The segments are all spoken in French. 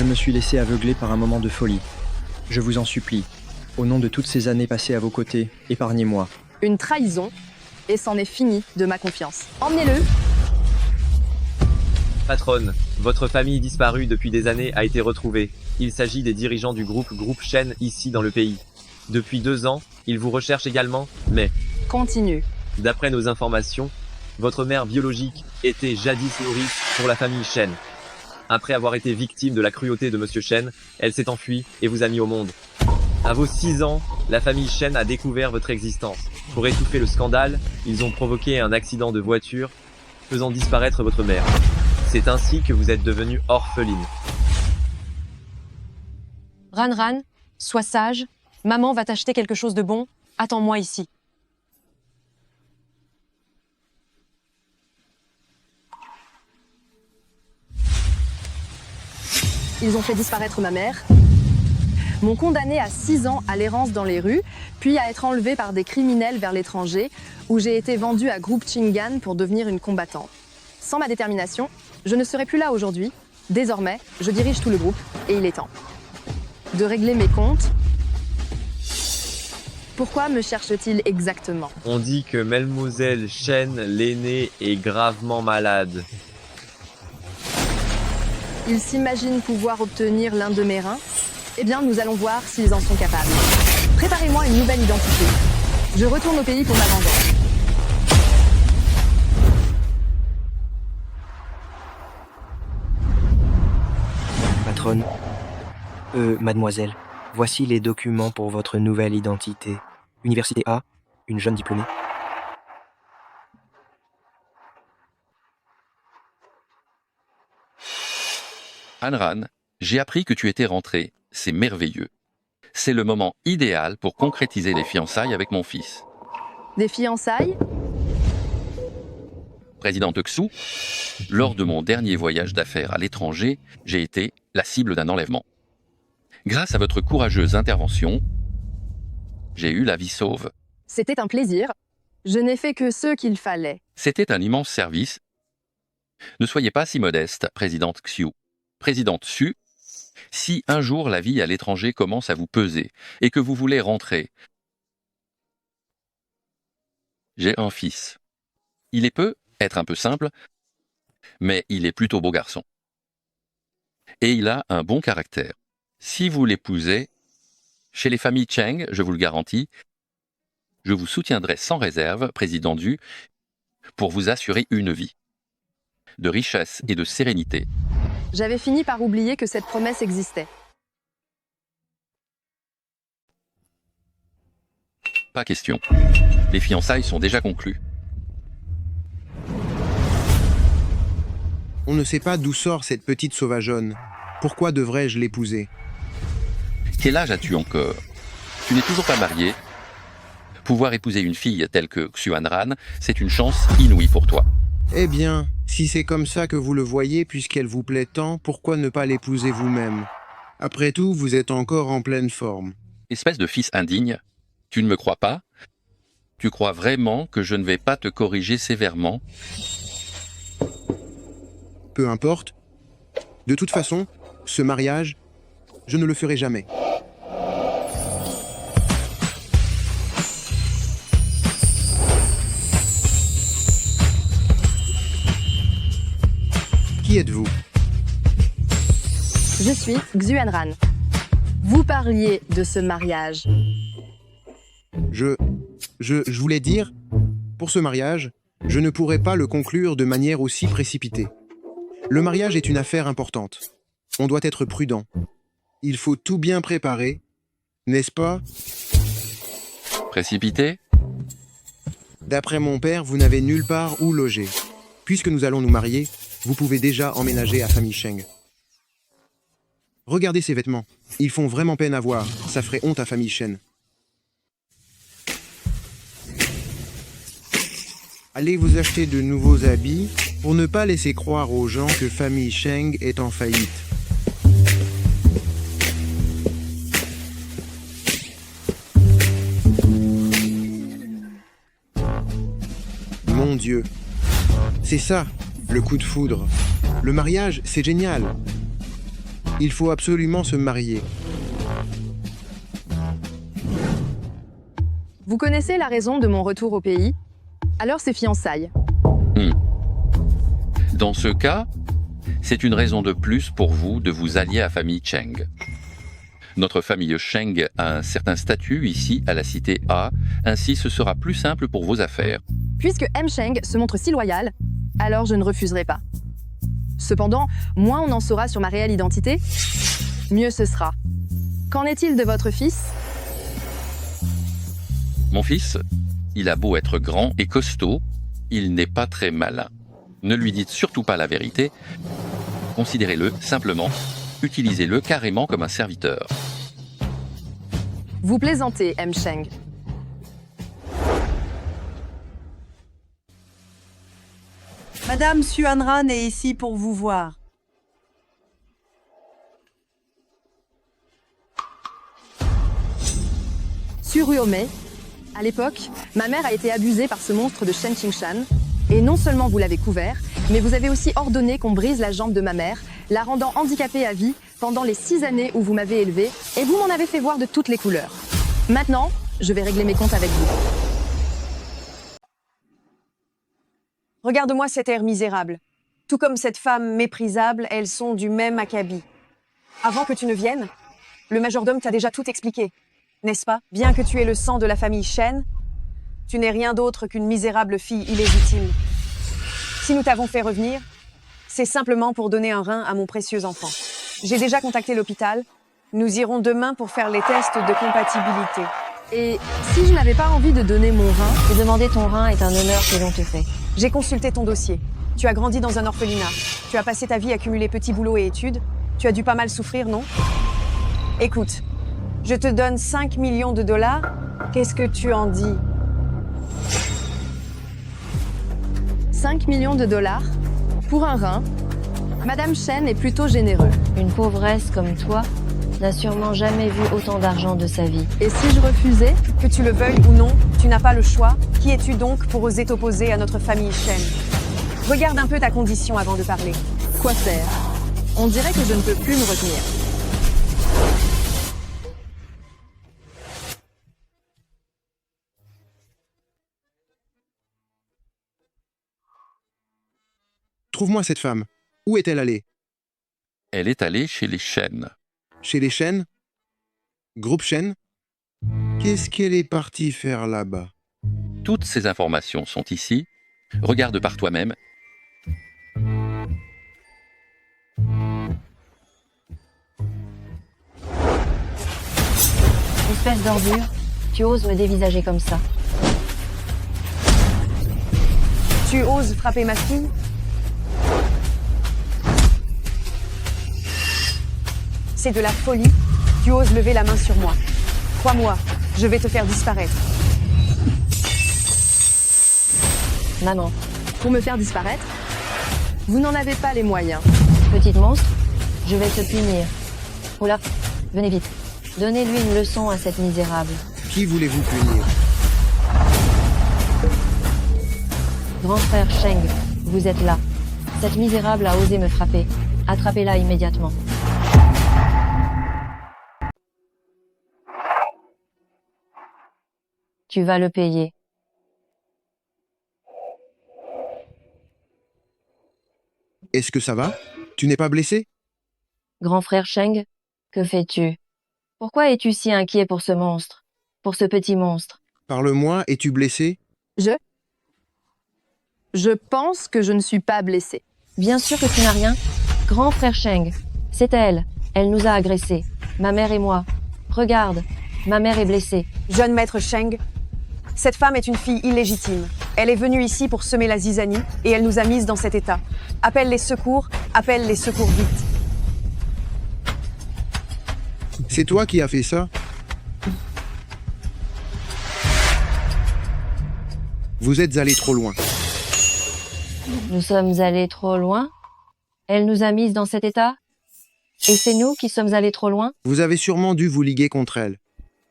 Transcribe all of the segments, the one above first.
me suis laissé aveugler par un moment de folie. Je vous en supplie, au nom de toutes ces années passées à vos côtés, épargnez-moi. Une trahison, et c'en est fini de ma confiance. Emmenez-le. Patronne, votre famille disparue depuis des années a été retrouvée. Il s'agit des dirigeants du groupe Shen ici dans le pays. Depuis 2 ans, ils vous recherchent également, mais, Continue. d'après nos informations, votre mère biologique était jadis nourrice pour la famille Shen. Après avoir été victime de la cruauté de Monsieur Shen, elle s'est enfuie et vous a mis au monde. À vos 6 ans, la famille Shen a découvert votre existence. Pour étouffer le scandale, ils ont provoqué un accident de voiture, faisant disparaître votre mère. C'est ainsi que vous êtes devenue orpheline. Ran, sois sage. Maman va t'acheter quelque chose de bon. Attends-moi ici. Ils ont fait disparaître ma mère, m'ont condamné à 6 ans à l'errance dans les rues, puis à être enlevé par des criminels vers l'étranger, où j'ai été vendue à Groupe Chingan pour devenir une combattante. Sans ma détermination, je ne serais plus là aujourd'hui. Désormais, je dirige tout le groupe, et il est temps de régler mes comptes. Pourquoi me cherche-t-il exactement? On dit que Mademoiselle Shen, l'aînée, est gravement malade. Ils s'imaginent pouvoir obtenir l'un de mes reins? Eh bien, nous allons voir s'ils en sont capables. Préparez-moi une nouvelle identité. Je retourne au pays pour ma vengeance. Patronne. Mademoiselle, voici les documents pour votre nouvelle identité. Université A, une jeune diplômée. Anran, j'ai appris que tu étais rentré. C'est merveilleux. C'est le moment idéal pour concrétiser les fiançailles avec mon fils. Des fiançailles? Présidente Xu, lors de mon dernier voyage d'affaires à l'étranger, j'ai été la cible d'un enlèvement. Grâce à votre courageuse intervention, j'ai eu la vie sauve. C'était un plaisir. Je n'ai fait que ce qu'il fallait. C'était un immense service. Ne soyez pas si modeste, présidente Xu. Présidente Xu, si un jour la vie à l'étranger commence à vous peser et que vous voulez rentrer, j'ai un fils. Il peut être un peu simple, mais il est plutôt beau garçon. Et il a un bon caractère. Si vous l'épousez, chez les familles Cheng, je vous le garantis, je vous soutiendrai sans réserve, président Du, pour vous assurer une vie de richesse et de sérénité. J'avais fini par oublier que cette promesse existait. Pas question. Les fiançailles sont déjà conclues. On ne sait pas d'où sort cette petite sauvageonne. Pourquoi devrais-je l'épouser? Quel âge as-tu encore? Tu n'es toujours pas marié. Pouvoir épouser une fille telle que Xuanran, c'est une chance inouïe pour toi. Eh bien, si c'est comme ça que vous le voyez, puisqu'elle vous plaît tant, pourquoi ne pas l'épouser vous-même? Après tout, vous êtes encore en pleine forme. Espèce de fils indigne, tu ne me crois pas? Tu crois vraiment que je ne vais pas te corriger sévèrement? Peu importe. De toute façon, ce mariage, je ne le ferai jamais. Qui êtes-vous? Je suis Xuanran. Vous parliez de ce mariage. Je voulais dire, pour ce mariage, je ne pourrais pas le conclure de manière aussi précipitée. Le mariage est une affaire importante. On doit être prudent. Il faut tout bien préparer, n'est-ce pas? Précipité? D'après mon père, vous n'avez nulle part où loger. Puisque nous allons nous marier, vous pouvez déjà emménager à famille Cheng. Regardez ces vêtements. Ils font vraiment peine à voir. Ça ferait honte à famille Shen. Allez vous acheter de nouveaux habits pour ne pas laisser croire aux gens que famille Cheng est en faillite. Mon Dieu. C'est ça, le coup de foudre. Le mariage, c'est génial. Il faut absolument se marier. Vous connaissez la raison de mon retour au pays? Alors c'est fiançailles. Dans ce cas, c'est une raison de plus pour vous de vous allier à la famille Cheng. Notre famille Cheng a un certain statut ici à la cité A, ainsi ce sera plus simple pour vos affaires. Puisque M. Cheng se montre si loyal, alors je ne refuserai pas. Cependant, moins on en saura sur ma réelle identité, mieux ce sera. Qu'en est-il de votre fils? Mon fils, il a beau être grand et costaud, il n'est pas très malin. Ne lui dites surtout pas la vérité, considérez-le simplement, utilisez-le carrément comme un serviteur. Vous plaisantez, M. Cheng. Madame Xuanran est ici pour vous voir. Sur Ruomei, à l'époque, ma mère a été abusée par ce monstre de Shen Qingshan. Et non seulement vous l'avez couvert, mais vous avez aussi ordonné qu'on brise la jambe de ma mère, la rendant handicapée à vie pendant les 6 années où vous m'avez élevée, et vous m'en avez fait voir de toutes les couleurs. Maintenant, je vais régler mes comptes avec vous. Regarde-moi cet air misérable. Tout comme cette femme méprisable, elles sont du même acabit. Avant que tu ne viennes, le majordome t'a déjà tout expliqué, n'est-ce pas? Bien que tu aies le sang de la famille Shen, tu n'es rien d'autre qu'une misérable fille illégitime. Si nous t'avons fait revenir, c'est simplement pour donner un rein à mon précieux enfant. J'ai déjà contacté l'hôpital. Nous irons demain pour faire les tests de compatibilité. Et si je n'avais pas envie de donner mon rein, Te demander ton rein est un honneur que l'on te fait. J'ai consulté ton dossier. Tu as grandi dans un orphelinat. Tu as passé ta vie à cumuler petits boulots et études. Tu as dû pas mal souffrir, non? Écoute, je te donne 5 millions de dollars. Qu'est-ce que tu en dis? 5 millions de dollars pour un rein, Madame Shen est plutôt généreux. Une pauvresse comme toi n'a sûrement jamais vu autant d'argent de sa vie. Et si je refusais? Que tu le veuilles ou non, tu n'as pas le choix. Qui es-tu donc pour oser t'opposer à notre famille Shen? Regarde un peu ta condition avant de parler. Quoi faire? On dirait que je ne peux plus me retenir. Trouve-moi cette femme. Où est-elle allée? Elle est allée chez les Shen. Chez les Shen? Groupe Shen? Qu'est-ce qu'elle est partie faire là-bas? Toutes ces informations sont ici. Regarde par toi-même. Espèce d'ordure, tu oses me dévisager comme ça. Tu oses frapper ma fille? C'est de la folie. Tu oses lever la main sur moi. Crois-moi, je vais te faire disparaître. Maman, Pour me faire disparaître? Vous n'en avez pas les moyens. petite monstre, je vais te punir. Oula, venez vite. Donnez-lui une leçon à cette misérable. Qui voulez-vous punir? Grand frère Sheng, vous êtes là. Cette misérable a osé me frapper. Attrapez-la immédiatement. Tu vas le payer. Est-ce que ça va? Tu n'es pas blessé? Grand frère Sheng, que fais-tu? Pourquoi es-tu si inquiet pour ce monstre? Pour ce petit monstre? Parle-moi, es-tu blessé? Je pense que je ne suis pas blessée. Bien sûr que tu n'as rien. Grand frère Sheng, c'est elle. Elle nous a agressés. Ma mère et moi. Regarde, ma mère est blessée. Jeune maître Sheng, cette femme est une fille illégitime. Elle est venue ici pour semer la zizanie et elle nous a mises dans cet état. Appelle les secours vite. C'est toi qui as fait ça? Vous êtes allé trop loin. Nous sommes allés trop loin? Elle nous a mises dans cet état? Et c'est nous qui sommes allés trop loin? Vous avez sûrement dû vous liguer contre elle.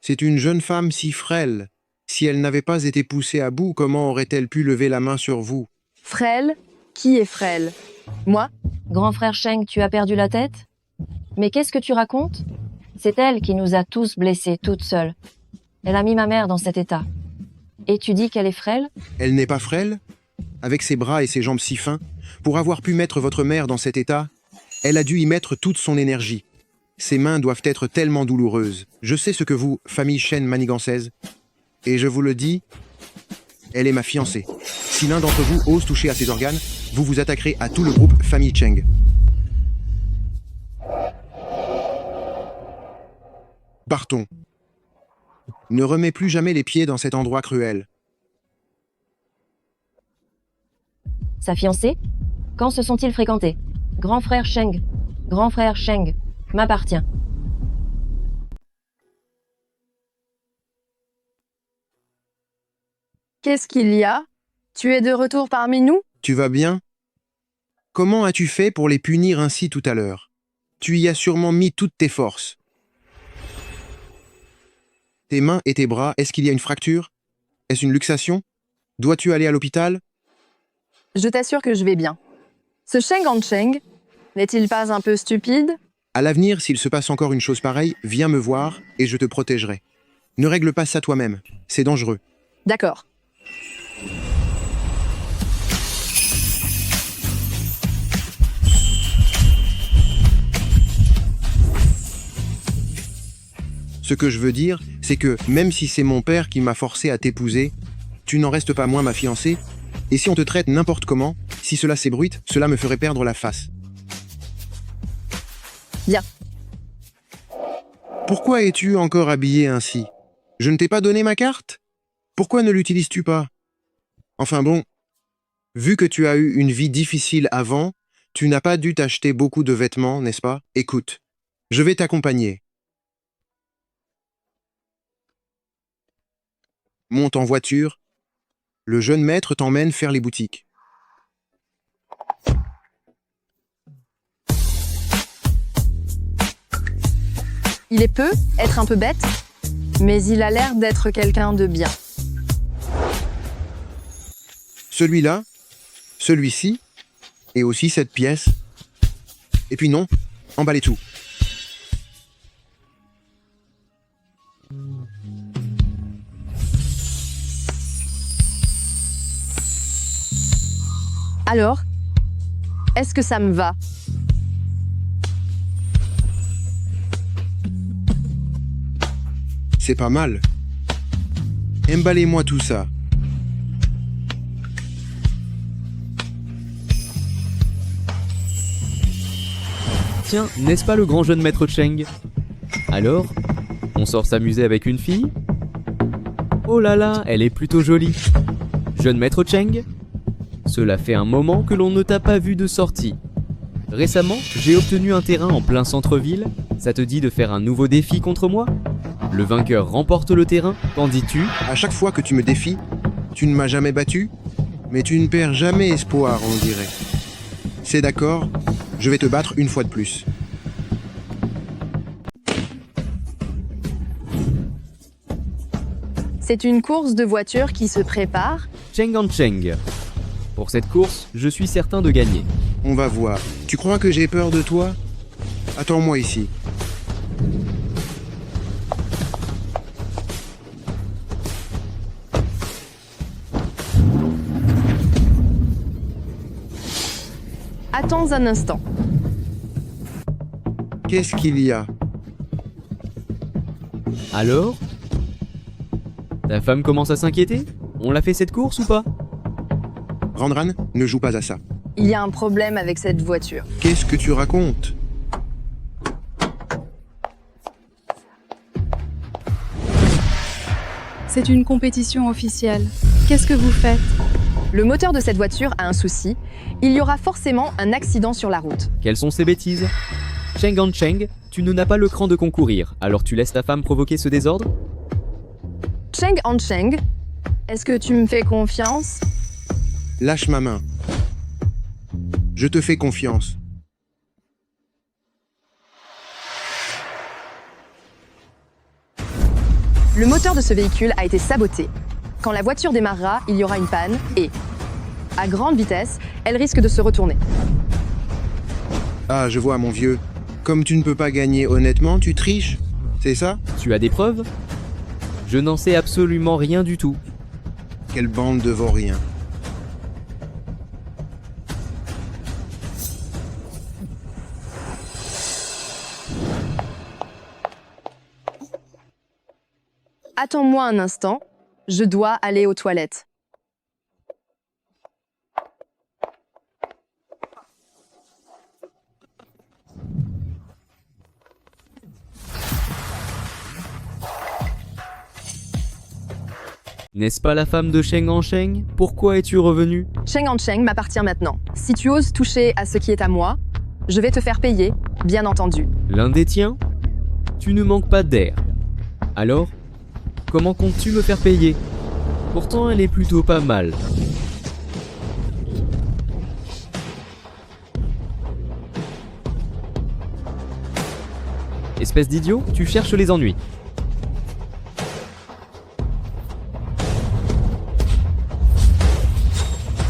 C'est une jeune femme si frêle. Si elle n'avait pas été poussée à bout, comment aurait-elle pu lever la main sur vous? Frêle? Qui est frêle? Moi? Grand frère Sheng, tu as perdu la tête? Mais qu'est-ce que tu racontes? C'est elle qui nous a tous blessés toute seule. Elle a mis ma mère dans cet état. Et tu dis qu'elle est frêle? Elle n'est pas frêle? Avec ses bras et ses jambes si fins, pour avoir pu mettre votre mère dans cet état, elle a dû y mettre toute son énergie. Ses mains doivent être tellement douloureuses. Je sais ce que vous, famille Shen manigançaise, et je vous le dis, elle est ma fiancée. Si l'un d'entre vous ose toucher à ses organes, vous vous attaquerez à tout le groupe famille Cheng. Partons. Ne remets plus jamais les pieds dans cet endroit cruel. Sa fiancée? Quand se sont-ils fréquentés? Grand frère Sheng. Grand frère Sheng. M'appartient. Qu'est-ce qu'il y a? Tu es de retour parmi nous? Tu vas bien? Comment as-tu fait pour les punir ainsi tout à l'heure? Tu y as sûrement mis toutes tes forces. Tes mains et tes bras, est-ce qu'il y a une fracture? Est-ce une luxation? Dois-tu aller à l'hôpital? Je t'assure que je vais bien. Ce Sheng Hancheng n'est-il pas un peu stupide? À l'avenir, s'il se passe encore une chose pareille, viens me voir et je te protégerai. Ne règle pas ça toi-même, c'est dangereux. D'accord. Ce que je veux dire, c'est que même si c'est mon père qui m'a forcé à t'épouser, tu n'en restes pas moins ma fiancée, et si on te traite n'importe comment, si cela s'ébruite, cela me ferait perdre la face. Bien. Pourquoi es-tu encore habillé ainsi? Je ne t'ai pas donné ma carte? Pourquoi ne l'utilises-tu pas? Enfin bon, vu que tu as eu une vie difficile avant, tu n'as pas dû t'acheter beaucoup de vêtements, n'est-ce pas? Écoute, je vais t'accompagner. Monte en voiture. Le jeune maître t'emmène faire les boutiques. Il est peu, être un peu bête, mais il a l'air d'être quelqu'un de bien. Celui-là, celui-ci, et aussi cette pièce. Et puis non, emballez tout. Alors, est-ce que ça me va? C'est pas mal. Emballez-moi tout ça. Tiens, n'est-ce pas le grand jeune maître Cheng? Alors, on sort s'amuser avec une fille? Oh là là, elle est plutôt jolie. Jeune maître Cheng? Cela fait un moment que l'on ne t'a pas vu de sortie. Récemment, j'ai obtenu un terrain en plein centre-ville. Ça te dit de faire un nouveau défi contre moi? Le vainqueur remporte le terrain, qu'en dis-tu? À chaque fois que tu me défies, tu ne m'as jamais battu, mais tu ne perds jamais espoir, on dirait. C'est d'accord, je vais te battre une fois de plus. C'est une course de voiture qui se prépare. Cheng en Cheng. Pour cette course, je suis certain de gagner. On va voir. Tu crois que j'ai peur de toi? Attends-moi ici. Attends un instant. Qu'est-ce qu'il y a? Alors? Ta femme commence à s'inquiéter? On l'a fait cette course ou pas? Randran, ne joue pas à ça. Il y a un problème avec cette voiture. Qu'est-ce que tu racontes? C'est une compétition officielle. Qu'est-ce que vous faites? Le moteur de cette voiture a un souci. Il y aura forcément un accident sur la route. Quelles sont ces bêtises? Cheng en Cheng, tu n'as pas le cran de concourir, alors tu laisses ta femme provoquer ce désordre? Cheng Hancheng, est-ce que tu me fais confiance? Lâche ma main. Je te fais confiance. Le moteur de ce véhicule a été saboté. Quand la voiture démarrera, il y aura une panne et, à grande vitesse, elle risque de se retourner. Ah, je vois, mon vieux. Comme tu ne peux pas gagner honnêtement, tu triches, c'est ça? Tu as des preuves? Je n'en sais absolument rien du tout. Quelle bande de vauriens. Attends-moi un instant, je dois aller aux toilettes. N'est-ce pas la femme de Sheng en Sheng? Pourquoi es-tu revenu? Sheng en Sheng m'appartient maintenant. Si tu oses toucher à ce qui est à moi, je vais te faire payer, bien entendu. L'un des tiens? Tu ne manques pas d'air. Alors, comment comptes-tu me faire payer? Pourtant, elle est plutôt pas mal. Espèce d'idiot, tu cherches les ennuis.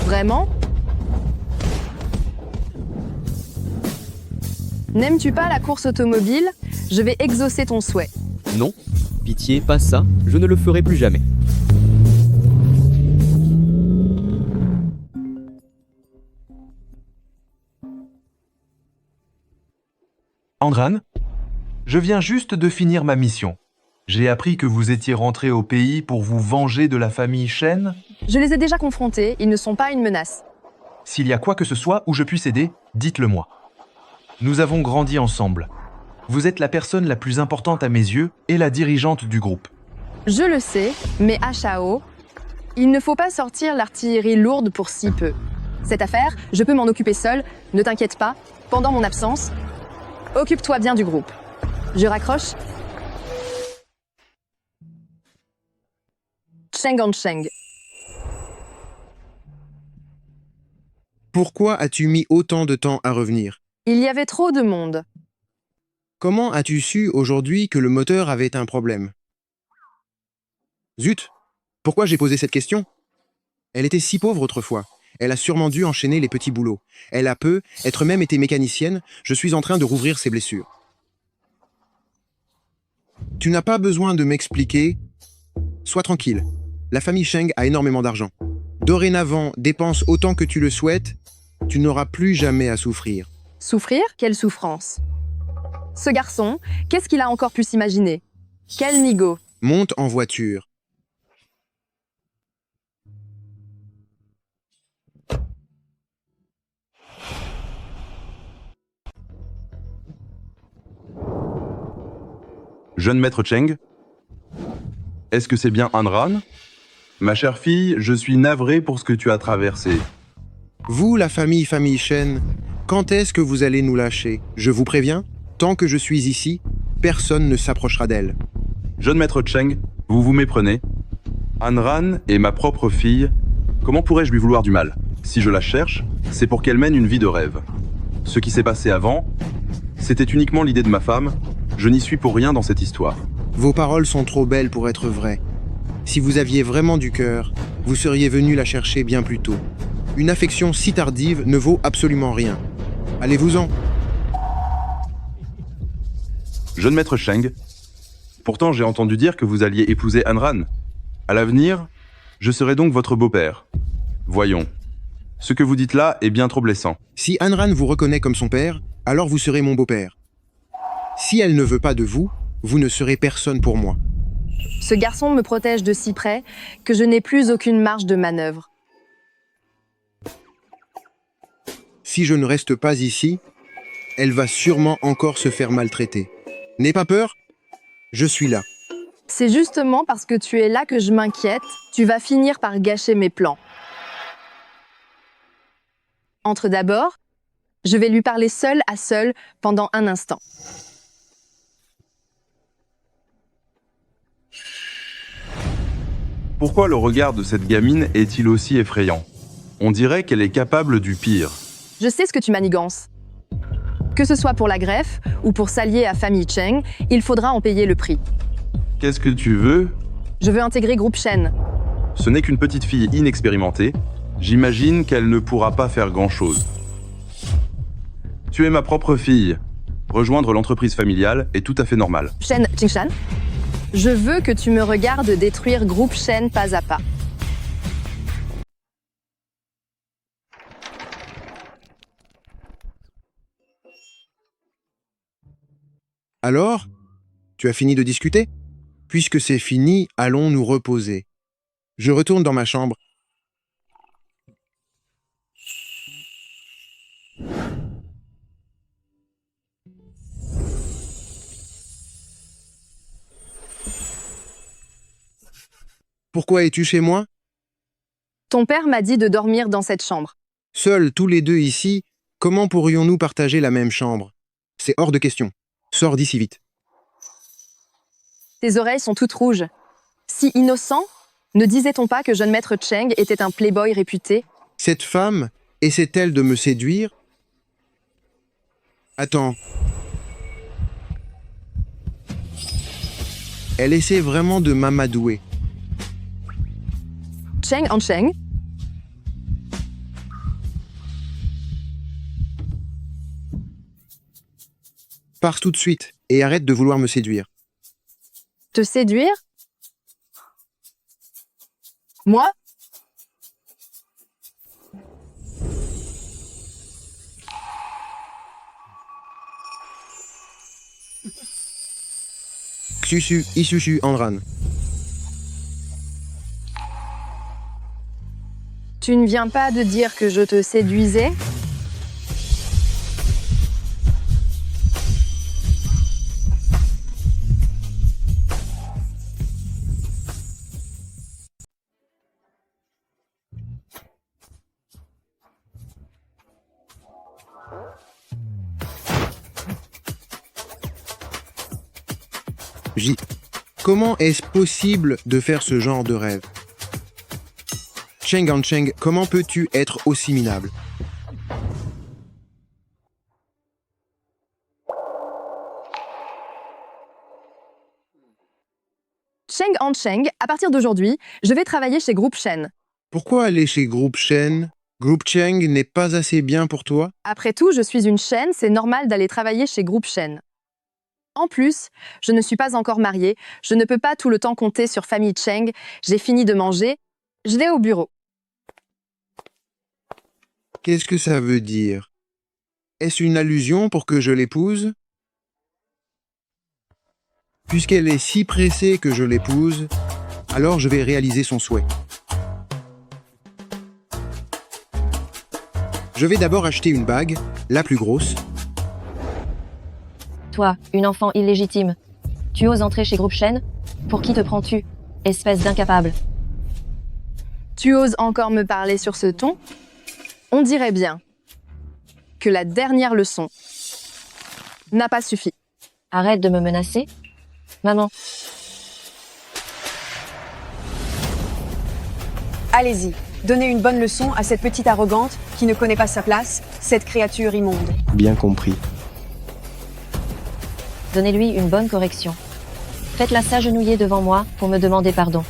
Vraiment? N'aimes-tu pas la course automobile? Je vais exaucer ton souhait. Non, pitié, pas ça, je ne le ferai plus jamais. Andran, je viens juste de finir ma mission. J'ai appris que vous étiez rentré au pays pour vous venger de la famille Shen. Je les ai déjà confrontés, ils ne sont pas une menace. S'il y a quoi que ce soit où je puisse aider, dites-le-moi. Nous avons grandi ensemble. Vous êtes la personne la plus importante à mes yeux et la dirigeante du groupe. Je le sais, mais à Chao, il ne faut pas sortir l'artillerie lourde pour si peu. Cette affaire, je peux m'en occuper seule, ne t'inquiète pas, pendant mon absence, occupe-toi bien du groupe. Je raccroche. Sheng en Sheng. Pourquoi as-tu mis autant de temps à revenir? Il y avait trop de monde. Comment as-tu su aujourd'hui que le moteur avait un problème? Zut! Pourquoi j'ai posé cette question? Elle était si pauvre autrefois. Elle a sûrement dû enchaîner les petits boulots. Elle a être même été mécanicienne. Je suis en train de rouvrir ses blessures. Tu n'as pas besoin de m'expliquer. Sois tranquille. La famille Sheng a énormément d'argent. Dorénavant, dépense autant que tu le souhaites. Tu n'auras plus jamais à souffrir. Souffrir? Quelle souffrance! Ce garçon, qu'est-ce qu'il a encore pu s'imaginer? Quel nigo! Monte en voiture. Jeune maître Cheng, est-ce que c'est bien Andran? Ma chère fille, je suis navré pour ce que tu as traversé. Vous, la famille Shen, quand est-ce que vous allez nous lâcher? Je vous préviens, tant que je suis ici, personne ne s'approchera d'elle. Jeune maître Cheng, vous vous méprenez. Andran est ma propre fille. Comment pourrais-je lui vouloir du mal? Si je la cherche, c'est pour qu'elle mène une vie de rêve. Ce qui s'est passé avant, c'était uniquement l'idée de ma femme. Je n'y suis pour rien dans cette histoire. Vos paroles sont trop belles pour être vraies. Si vous aviez vraiment du cœur, vous seriez venu la chercher bien plus tôt. Une affection si tardive ne vaut absolument rien. Allez-vous-en. Jeune maître Sheng, pourtant j'ai entendu dire que vous alliez épouser Andran. À l'avenir, je serai donc votre beau-père. Voyons. Ce que vous dites là est bien trop blessant. Si Andran vous reconnaît comme son père, alors vous serez mon beau-père. Si elle ne veut pas de vous, vous ne serez personne pour moi. Ce garçon me protège de si près que je n'ai plus aucune marge de manœuvre. Si je ne reste pas ici, elle va sûrement encore se faire maltraiter. N'aie pas peur, je suis là. C'est justement parce que tu es là que je m'inquiète, tu vas finir par gâcher mes plans. Entre d'abord, je vais lui parler seul à seul pendant un instant. Pourquoi le regard de cette gamine est-il aussi effrayant? On dirait qu'elle est capable du pire. Je sais ce que tu manigances. Que ce soit pour la greffe ou pour s'allier à famille Cheng, il faudra en payer le prix. Qu'est-ce que tu veux? Je veux intégrer groupe Shen. Ce n'est qu'une petite fille inexpérimentée. J'imagine qu'elle ne pourra pas faire grand-chose. Tu es ma propre fille. Rejoindre l'entreprise familiale est tout à fait normal. Shen Qingshan, je veux que tu me regardes détruire groupe Shen pas à pas. Alors, tu as fini de discuter? Puisque c'est fini, allons nous reposer. Je retourne dans ma chambre. Pourquoi es-tu chez moi? Ton père m'a dit de dormir dans cette chambre. Seuls tous les deux ici, comment pourrions-nous partager la même chambre? C'est hors de question. Sors d'ici vite. Tes oreilles sont toutes rouges. Si innocent, ne disait-on pas que jeune maître Cheng était un playboy réputé? Cette femme essaie-t-elle de me séduire? Attends. Elle essaie vraiment de m'amadouer. Cheng en Cheng? Pars tout de suite et arrête de vouloir me séduire. Te séduire? Moi? Xusu, Isusu, Andran. Tu ne viens pas de dire que je te séduisais? Comment est-ce possible de faire ce genre de rêve? Cheng Cheng, comment peux-tu être aussi minable? Cheng en Cheng, à partir d'aujourd'hui, je vais travailler chez Groupe Shen. Pourquoi aller chez Groupe Shen? Groupe Cheng n'est pas assez bien pour toi? Après tout, je suis une Shen, c'est normal d'aller travailler chez Groupe Shen. En plus, je ne suis pas encore mariée, je ne peux pas tout le temps compter sur famille Cheng, j'ai fini de manger, je vais au bureau. Qu'est-ce que ça veut dire? Est-ce une allusion pour que je l'épouse? Puisqu'elle est si pressée que je l'épouse, alors je vais réaliser son souhait. Je vais d'abord acheter une bague, la plus grosse. Toi, une enfant illégitime. Tu oses entrer chez Groupe Shen? Pour qui te prends-tu? Espèce d'incapable. Tu oses encore me parler sur ce ton? On dirait bien que la dernière leçon n'a pas suffi. Arrête de me menacer. Maman. Allez-y, donnez une bonne leçon à cette petite arrogante qui ne connaît pas sa place, cette créature immonde. Bien compris. Donnez-lui une bonne correction. Faites-la s'agenouiller devant moi pour me demander pardon.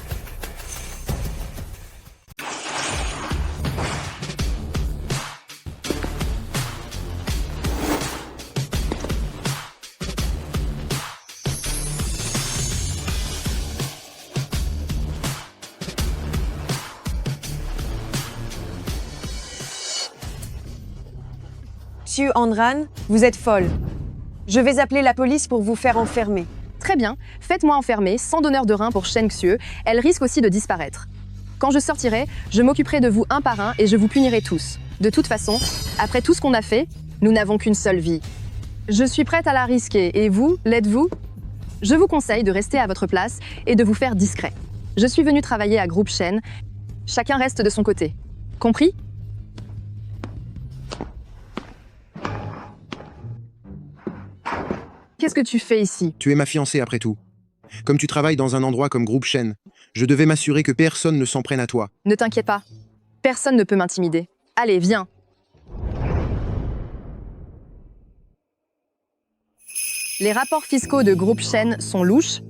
Monsieur Andran, vous êtes folle. Je vais appeler la police pour vous faire enfermer. Très bien, faites-moi enfermer, sans donneur de rein pour Shen Xiu, elle risque aussi de disparaître. Quand je sortirai, je m'occuperai de vous un par un et je vous punirai tous. De toute façon, après tout ce qu'on a fait, nous n'avons qu'une seule vie. Je suis prête à la risquer, et vous, l'êtes-vous? Je vous conseille de rester à votre place et de vous faire discret. Je suis venue travailler à Groupe Shen, chacun reste de son côté. Compris? Qu'est-ce que tu fais ici? Tu es ma fiancée après tout. Comme tu travailles dans un endroit comme Groupe Shen, je devais m'assurer que personne ne s'en prenne à toi. Ne t'inquiète pas, personne ne peut m'intimider. Allez, viens. Les rapports fiscaux de Groupe Shen sont louches.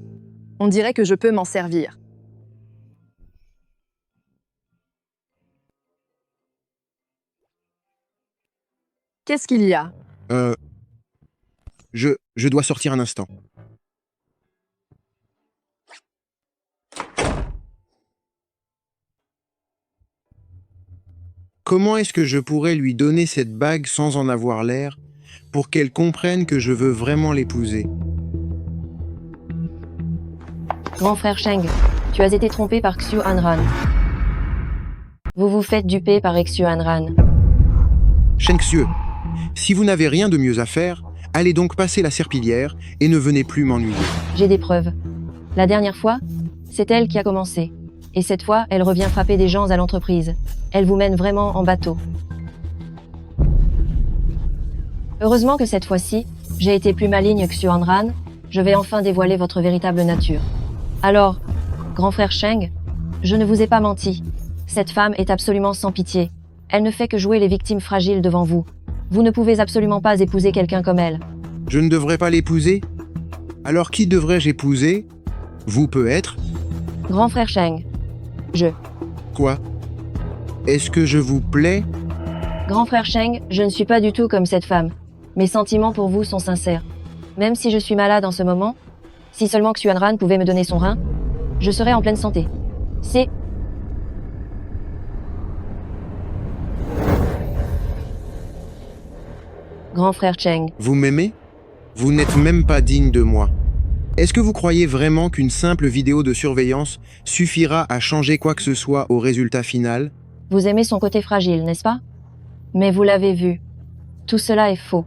On dirait que je peux m'en servir. Qu'est-ce qu'il y a? Je dois sortir un instant. Comment est-ce que je pourrais lui donner cette bague sans en avoir l'air pour qu'elle comprenne que je veux vraiment l'épouser? Grand frère Sheng, tu as été trompé par Xiu Anran. Vous vous faites duper par Xiu Anran. Shen Xiu, si vous n'avez rien de mieux à faire, allez donc passer la serpillière et ne venez plus m'ennuyer. J'ai des preuves. La dernière fois, c'est elle qui a commencé. Et cette fois, elle revient frapper des gens à l'entreprise. Elle vous mène vraiment en bateau. Heureusement que cette fois-ci, j'ai été plus maligne que Xiu Anran. Je vais enfin dévoiler votre véritable nature. Alors, grand frère Sheng, je ne vous ai pas menti. Cette femme est absolument sans pitié. Elle ne fait que jouer les victimes fragiles devant vous. Vous ne pouvez absolument pas épouser quelqu'un comme elle. Je ne devrais pas l'épouser? Alors qui devrais-je épouser? Vous peut-être? Grand frère Sheng. Je. Quoi? Est-ce que je vous plais? Grand frère Sheng, je ne suis pas du tout comme cette femme. Mes sentiments pour vous sont sincères. Même si je suis malade en ce moment, si seulement Xiu Anran pouvait me donner son rein, je serais en pleine santé. C'est... Grand frère Cheng. Vous m'aimez? Vous n'êtes même pas digne de moi. Est-ce que vous croyez vraiment qu'une simple vidéo de surveillance suffira à changer quoi que ce soit au résultat final? Vous aimez son côté fragile, n'est-ce pas? Mais vous l'avez vu. Tout cela est faux.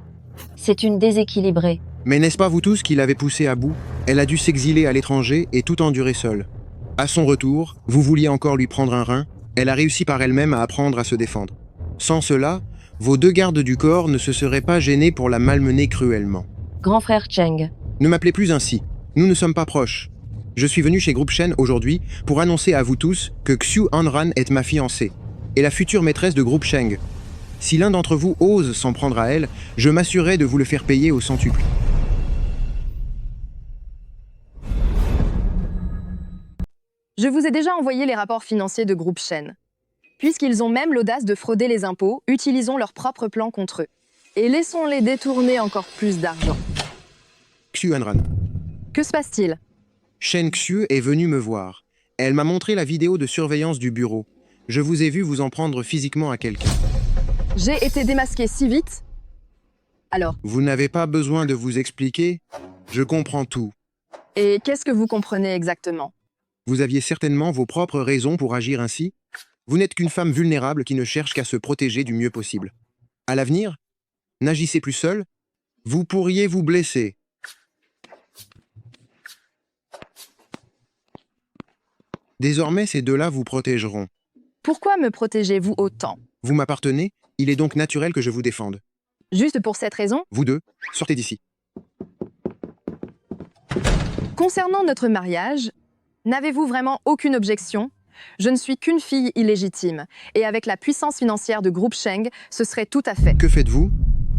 C'est une déséquilibrée. Mais n'est-ce pas vous tous qui l'avez poussée à bout? Elle a dû s'exiler à l'étranger et tout endurer seule. À son retour, vous vouliez encore lui prendre un rein, elle a réussi par elle-même à apprendre à se défendre. Sans cela, vos deux gardes du corps ne se seraient pas gênés pour la malmener cruellement. Grand frère Cheng. Ne m'appelez plus ainsi. Nous ne sommes pas proches. Je suis venu chez Groupe Shen aujourd'hui pour annoncer à vous tous que Xiu Anran est ma fiancée et la future maîtresse de Groupe Sheng. Si l'un d'entre vous ose s'en prendre à elle, je m'assurerai de vous le faire payer au centuple. Je vous ai déjà envoyé les rapports financiers de Groupe Shen. Puisqu'ils ont même l'audace de frauder les impôts, utilisons leur propre plan contre eux. Et laissons-les détourner encore plus d'argent. Xiu Anran. Que se passe-t-il? Shen Xiu est venue me voir. Elle m'a montré la vidéo de surveillance du bureau. Je vous ai vu vous en prendre physiquement à quelqu'un. J'ai été démasqué si vite? Alors? Vous n'avez pas besoin de vous expliquer. Je comprends tout. Et qu'est-ce que vous comprenez exactement? Vous aviez certainement vos propres raisons pour agir ainsi. Vous n'êtes qu'une femme vulnérable qui ne cherche qu'à se protéger du mieux possible. À l'avenir, n'agissez plus seul. Vous pourriez vous blesser. Désormais, ces deux-là vous protégeront. Pourquoi me protégez-vous autant? Vous m'appartenez, il est donc naturel que je vous défende. Juste pour cette raison? Vous deux, sortez d'ici. Concernant notre mariage, n'avez-vous vraiment aucune objection? Je ne suis qu'une fille illégitime, et avec la puissance financière de Groupe Sheng, ce serait tout à fait. Que faites-vous?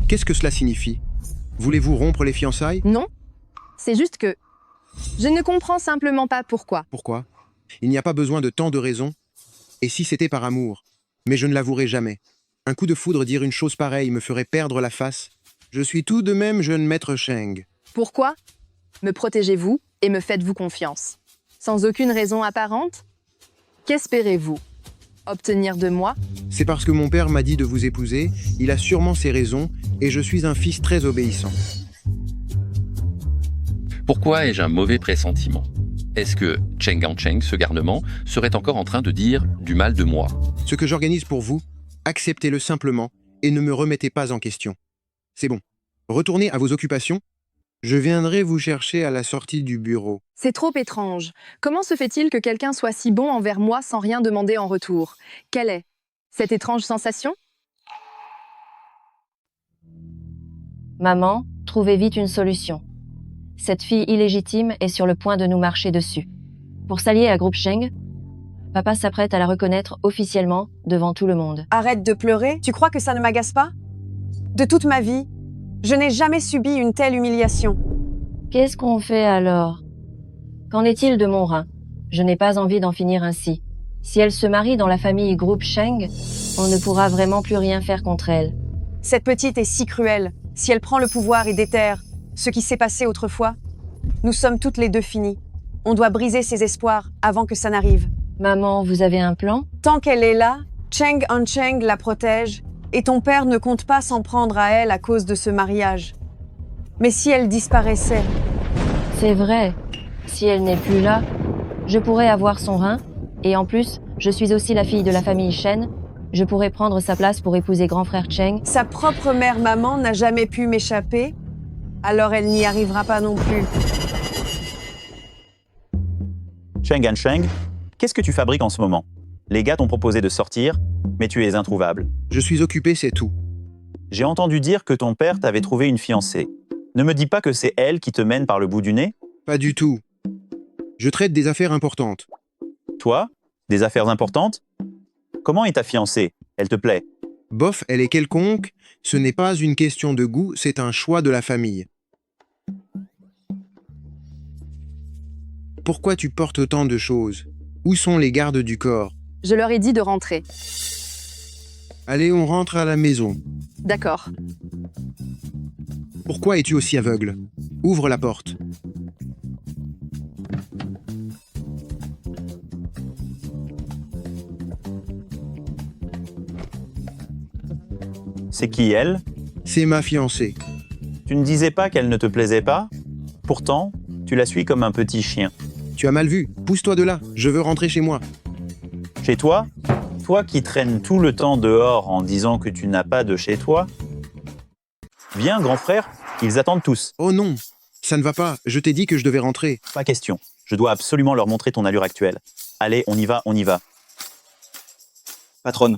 Qu'est-ce que cela signifie? Voulez-vous rompre les fiançailles? Non, c'est juste que... Je ne comprends simplement pas pourquoi. Pourquoi? Il n'y a pas besoin de tant de raisons. Et si c'était par amour? Mais je ne l'avouerai jamais. Un coup de foudre dire une chose pareille me ferait perdre la face. Je suis tout de même jeune maître Sheng. Pourquoi? Me protégez-vous et me faites-vous confiance? Sans aucune raison apparente? Qu'espérez-vous? Obtenir de moi? C'est parce que mon père m'a dit de vous épouser, il a sûrement ses raisons, et je suis un fils très obéissant. Pourquoi ai-je un mauvais pressentiment? Est-ce que Cheng Gancheng, ce garnement, serait encore en train de dire du mal de moi? Ce que j'organise pour vous, acceptez-le simplement et ne me remettez pas en question. C'est bon. Retournez à vos occupations. Je viendrai vous chercher à la sortie du bureau. C'est trop étrange. Comment se fait-il que quelqu'un soit si bon envers moi sans rien demander en retour? Quelle est cette étrange sensation? Maman, trouvez vite une solution. Cette fille illégitime est sur le point de nous marcher dessus. Pour s'allier à Groupe Sheng, papa s'apprête à la reconnaître officiellement devant tout le monde. Arrête de pleurer, tu crois que ça ne m'agace pas? De toute ma vie, je n'ai jamais subi une telle humiliation. Qu'est-ce qu'on fait alors? Qu'en est-il de mon rein? Je n'ai pas envie d'en finir ainsi. Si elle se marie dans la famille Groupe Sheng, on ne pourra vraiment plus rien faire contre elle. Cette petite est si cruelle. Si elle prend le pouvoir et déterre, ce qui s'est passé autrefois. Nous sommes toutes les deux finies. On doit briser ses espoirs avant que ça n'arrive. Maman, vous avez un plan? Tant qu'elle est là, Cheng Ancheng la protège et ton père ne compte pas s'en prendre à elle à cause de ce mariage. Mais si elle disparaissait, C'est vrai. Si elle n'est plus là, je pourrais avoir son rein. Et en plus, je suis aussi la fille de la famille Shen. Je pourrais prendre sa place pour épouser grand frère Cheng. sa propre mère-maman n'a jamais pu m'échapper, alors elle n'y arrivera pas non plus. Cheng Ancheng, qu'est-ce que tu fabriques en ce moment? Les gars t'ont proposé de sortir, mais tu es introuvable. Je suis occupé, c'est tout. J'ai entendu dire que ton père t'avait trouvé une fiancée. Ne me dis pas que c'est elle qui te mène par le bout du nez? Pas du tout. Je traite des affaires importantes. Toi? Des affaires importantes? Comment est ta fiancée? Elle te plaît? Bof, elle est quelconque. Ce n'est pas une question de goût, c'est un choix de la famille. Pourquoi tu portes autant de choses? Où sont les gardes du corps? Je leur ai dit de rentrer. Allez, on rentre à la maison. D'accord. Pourquoi es-tu aussi aveugle? Ouvre la porte. C'est qui elle? C'est ma fiancée. Tu ne disais pas qu'elle ne te plaisait pas? Pourtant, tu la suis comme un petit chien. Tu as mal vu. Pousse-toi de là. Je veux rentrer chez moi. Chez toi? Toi qui traînes tout le temps dehors en disant que tu n'as pas de chez toi? Viens, grand frère, ils attendent tous. Oh non, ça ne va pas. Je t'ai dit que je devais rentrer. Pas question. Je dois absolument leur montrer ton allure actuelle. Allez, on y va, on y va. Patronne,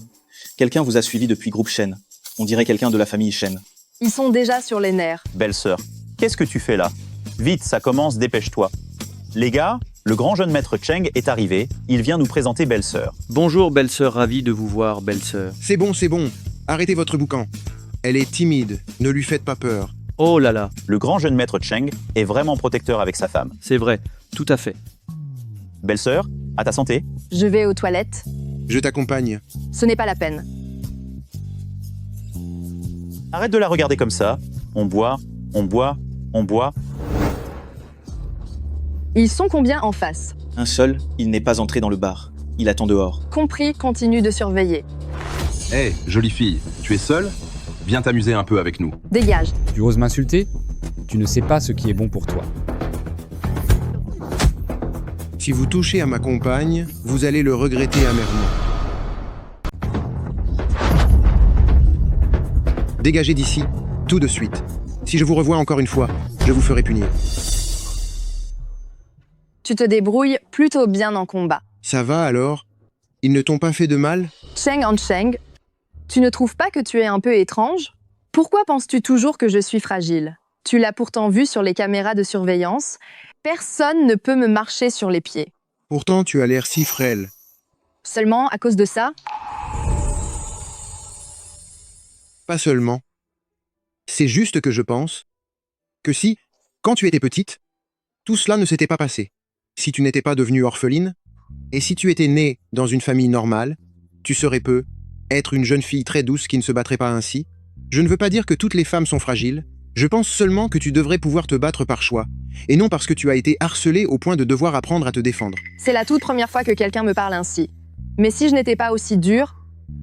quelqu'un vous a suivi depuis groupe Shen. On dirait quelqu'un de la famille Shen. Ils sont déjà sur les nerfs. Belle-sœur, qu'est-ce que tu fais là? Vite, ça commence, dépêche-toi. Les gars, le grand jeune maître Cheng est arrivé. Il vient nous présenter belle-sœur. Bonjour, belle-sœur, ravi de vous voir, belle-sœur. C'est bon, c'est bon. Arrêtez votre boucan. Elle est timide. Ne lui faites pas peur. Oh là là. Le grand jeune maître Cheng est vraiment protecteur avec sa femme. C'est vrai, tout à fait. Belle-sœur, à ta santé. Je vais aux toilettes. Je t'accompagne. Ce n'est pas la peine. Arrête de la regarder comme ça. On boit, on boit, on boit. Ils sont combien en face? Un seul, il n'est pas entré dans le bar. Il attend dehors. Compris, continue de surveiller. Hé, jolie fille, tu es seule? Viens t'amuser un peu avec nous. Dégage. Tu oses m'insulter? Tu ne sais pas ce qui est bon pour toi. Si vous touchez à ma compagne, vous allez le regretter amèrement. Dégagez d'ici, tout de suite. Si je vous revois encore une fois, je vous ferai punir. Tu te débrouilles plutôt bien en combat. Ça va alors? Ils ne t'ont pas fait de mal? Cheng Ancheng, tu ne trouves pas que tu es un peu étrange? Pourquoi penses-tu toujours que je suis fragile? Tu l'as pourtant vu sur les caméras de surveillance. Personne ne peut me marcher sur les pieds. Pourtant, tu as l'air si frêle. Seulement à cause de ça? Pas seulement. C'est juste que je pense que si, quand tu étais petite, tout cela ne s'était pas passé. Si tu n'étais pas devenue orpheline, et si tu étais née dans une famille normale, tu serais être une jeune fille très douce qui ne se battrait pas ainsi. Je ne veux pas dire que toutes les femmes sont fragiles, je pense seulement que tu devrais pouvoir te battre par choix, et non parce que tu as été harcelée au point de devoir apprendre à te défendre. C'est la toute première fois que quelqu'un me parle ainsi. Mais si je n'étais pas aussi dure,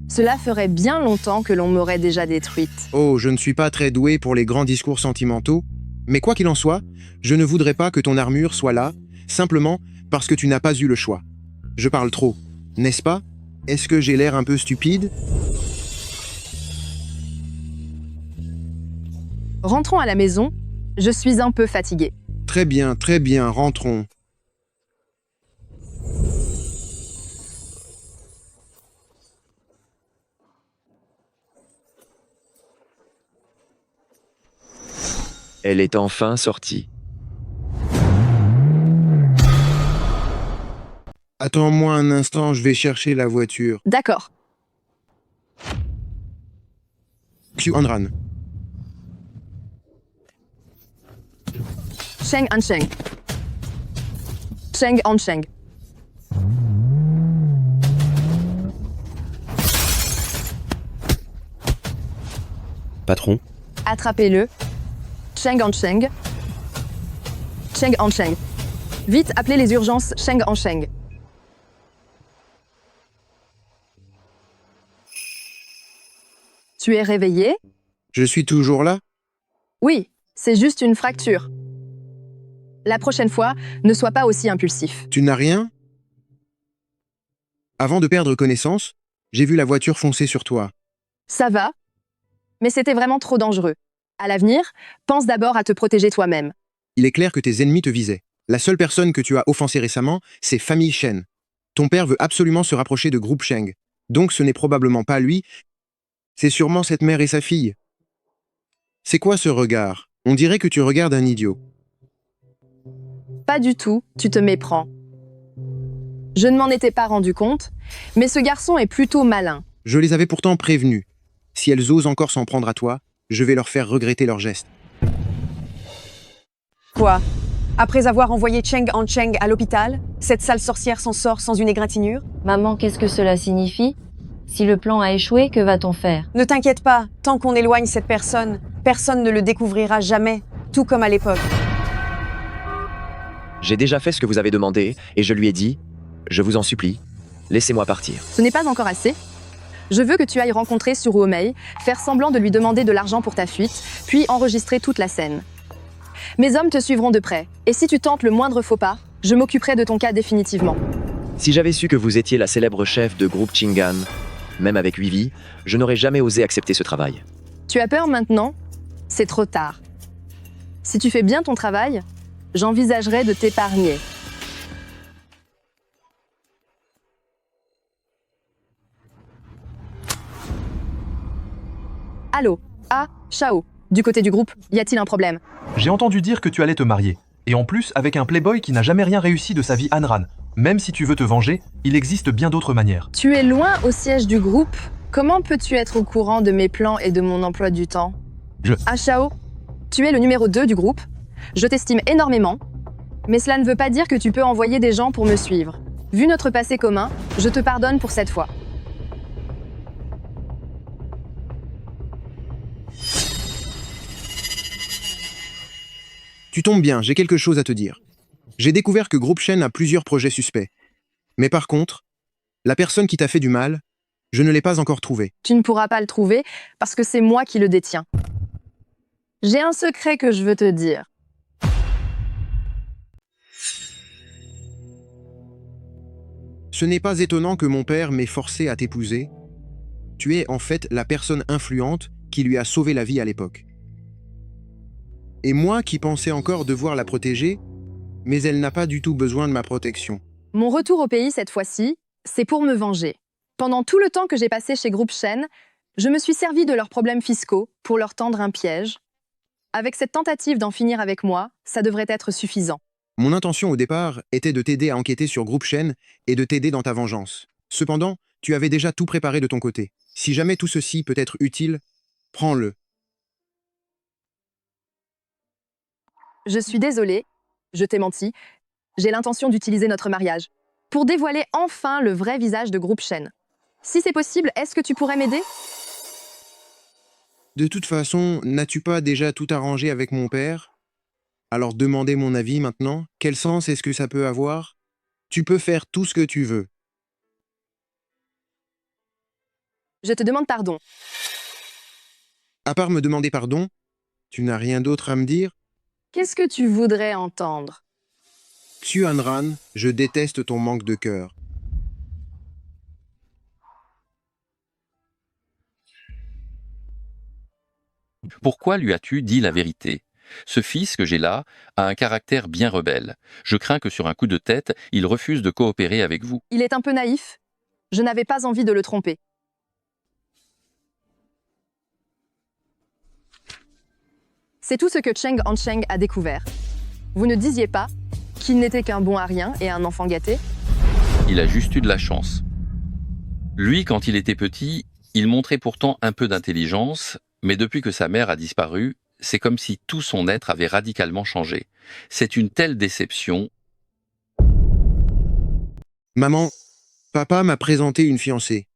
cela ferait bien longtemps que l'on m'aurait déjà détruite. Oh, je ne suis pas très doué pour les grands discours sentimentaux, mais quoi qu'il en soit, je ne voudrais pas que ton armure soit là, simplement parce que tu n'as pas eu le choix. Je parle trop, n'est-ce pas? Est-ce que j'ai l'air un peu stupide? Rentrons à la maison, je suis un peu fatiguée. Très bien, rentrons. Elle est enfin sortie. Attends-moi un instant, je vais chercher la voiture. D'accord. Xiu Anran. Cheng Ancheng. Cheng Ancheng. Patron, Attrapez-le. Cheng Ancheng. Cheng Hansheng. Vite, appelez les urgences Cheng Hansheng. Tu es réveillé? Je suis toujours là? Oui, c'est juste une fracture. La prochaine fois, ne sois pas aussi impulsif. Tu n'as rien? Avant de perdre connaissance, j'ai vu la voiture foncer sur toi. Ça va, mais c'était vraiment trop dangereux. À l'avenir, pense d'abord à te protéger toi-même. Il est clair que tes ennemis te visaient. La seule personne que tu as offensée récemment, c'est Famille Shen. Ton père veut absolument se rapprocher de Groupe Sheng. Donc ce n'est probablement pas lui, c'est sûrement cette mère et sa fille. C'est quoi ce regard? On dirait que tu regardes un idiot. Pas du tout, tu te méprends. Je ne m'en étais pas rendu compte, mais ce garçon est plutôt malin. Je les avais pourtant prévenus. Si elles osent encore s'en prendre à toi, je vais leur faire regretter leurs gestes. Quoi? Après avoir envoyé Cheng Hansheng à l'hôpital, cette sale sorcière s'en sort sans une égratignure? Maman, qu'est-ce que cela signifie? Si le plan a échoué, que va-t-on faire? Ne t'inquiète pas, tant qu'on éloigne cette personne, personne ne le découvrira jamais, tout comme à l'époque. J'ai déjà fait ce que vous avez demandé, et je lui ai dit, je vous en supplie, laissez-moi partir. Ce n'est pas encore assez. Je veux que tu ailles rencontrer Suru Omei, faire semblant de lui demander de l'argent pour ta fuite, puis enregistrer toute la scène. Mes hommes te suivront de près, et si tu tentes le moindre faux pas, je m'occuperai de ton cas définitivement. Si j'avais su que vous étiez la célèbre chef de groupe Chingan, même avec 8 vies, je n'aurais jamais osé accepter ce travail. Tu as peur maintenant? C'est trop tard. Si tu fais bien ton travail, j'envisagerai de t'épargner. Allô? Ah, Shao. Du côté du groupe, y a-t-il un problème? J'ai entendu dire que tu allais te marier. Et en plus, avec un playboy qui n'a jamais rien réussi de sa vie Hanran. Même si tu veux te venger, il existe bien d'autres manières. Tu es loin au siège du groupe. Comment peux-tu être au courant de mes plans et de mon emploi du temps? Ah, Shao, tu es le numéro 2 du groupe. Je t'estime énormément. Mais cela ne veut pas dire que tu peux envoyer des gens pour me suivre. Vu notre passé commun, je te pardonne pour cette fois. Tu tombes bien, j'ai quelque chose à te dire. J'ai découvert que Groupe Shen a plusieurs projets suspects. Mais par contre, la personne qui t'a fait du mal, je ne l'ai pas encore trouvée. Tu ne pourras pas le trouver parce que c'est moi qui le détiens. J'ai un secret que je veux te dire. Ce n'est pas étonnant que mon père m'ait forcé à t'épouser. Tu es en fait la personne influente qui lui a sauvé la vie à l'époque. Et moi qui pensais encore devoir la protéger, mais elle n'a pas du tout besoin de ma protection. Mon retour au pays cette fois-ci, c'est pour me venger. Pendant tout le temps que j'ai passé chez Groupe Shen, je me suis servi de leurs problèmes fiscaux pour leur tendre un piège. Avec cette tentative d'en finir avec moi, ça devrait être suffisant. Mon intention au départ était de t'aider à enquêter sur Groupe Shen et de t'aider dans ta vengeance. Cependant, tu avais déjà tout préparé de ton côté. Si jamais tout ceci peut être utile, prends-le. Je suis désolée, je t'ai menti. J'ai l'intention d'utiliser notre mariage pour dévoiler enfin le vrai visage de Groupe Shen. Si c'est possible, est-ce que tu pourrais m'aider? De toute façon, n'as-tu pas déjà tout arrangé avec mon père? Alors demandez mon avis maintenant. Quel sens est-ce que ça peut avoir? Tu peux faire tout ce que tu veux. Je te demande pardon. À part me demander pardon, tu n'as rien d'autre à me dire? Qu'est-ce que tu voudrais entendre? Xu Hanran, je déteste ton manque de cœur. Pourquoi lui as-tu dit la vérité? Ce fils que j'ai là a un caractère bien rebelle. Je crains que sur un coup de tête, il refuse de coopérer avec vous. Il est un peu naïf. Je n'avais pas envie de le tromper. C'est tout ce que Cheng Hansheng a découvert. Vous ne disiez pas qu'il n'était qu'un bon à rien et un enfant gâté? Il a juste eu de la chance. Lui, quand il était petit, il montrait pourtant un peu d'intelligence, mais depuis que sa mère a disparu, c'est comme si tout son être avait radicalement changé. C'est une telle déception. Maman, papa m'a présenté une fiancée.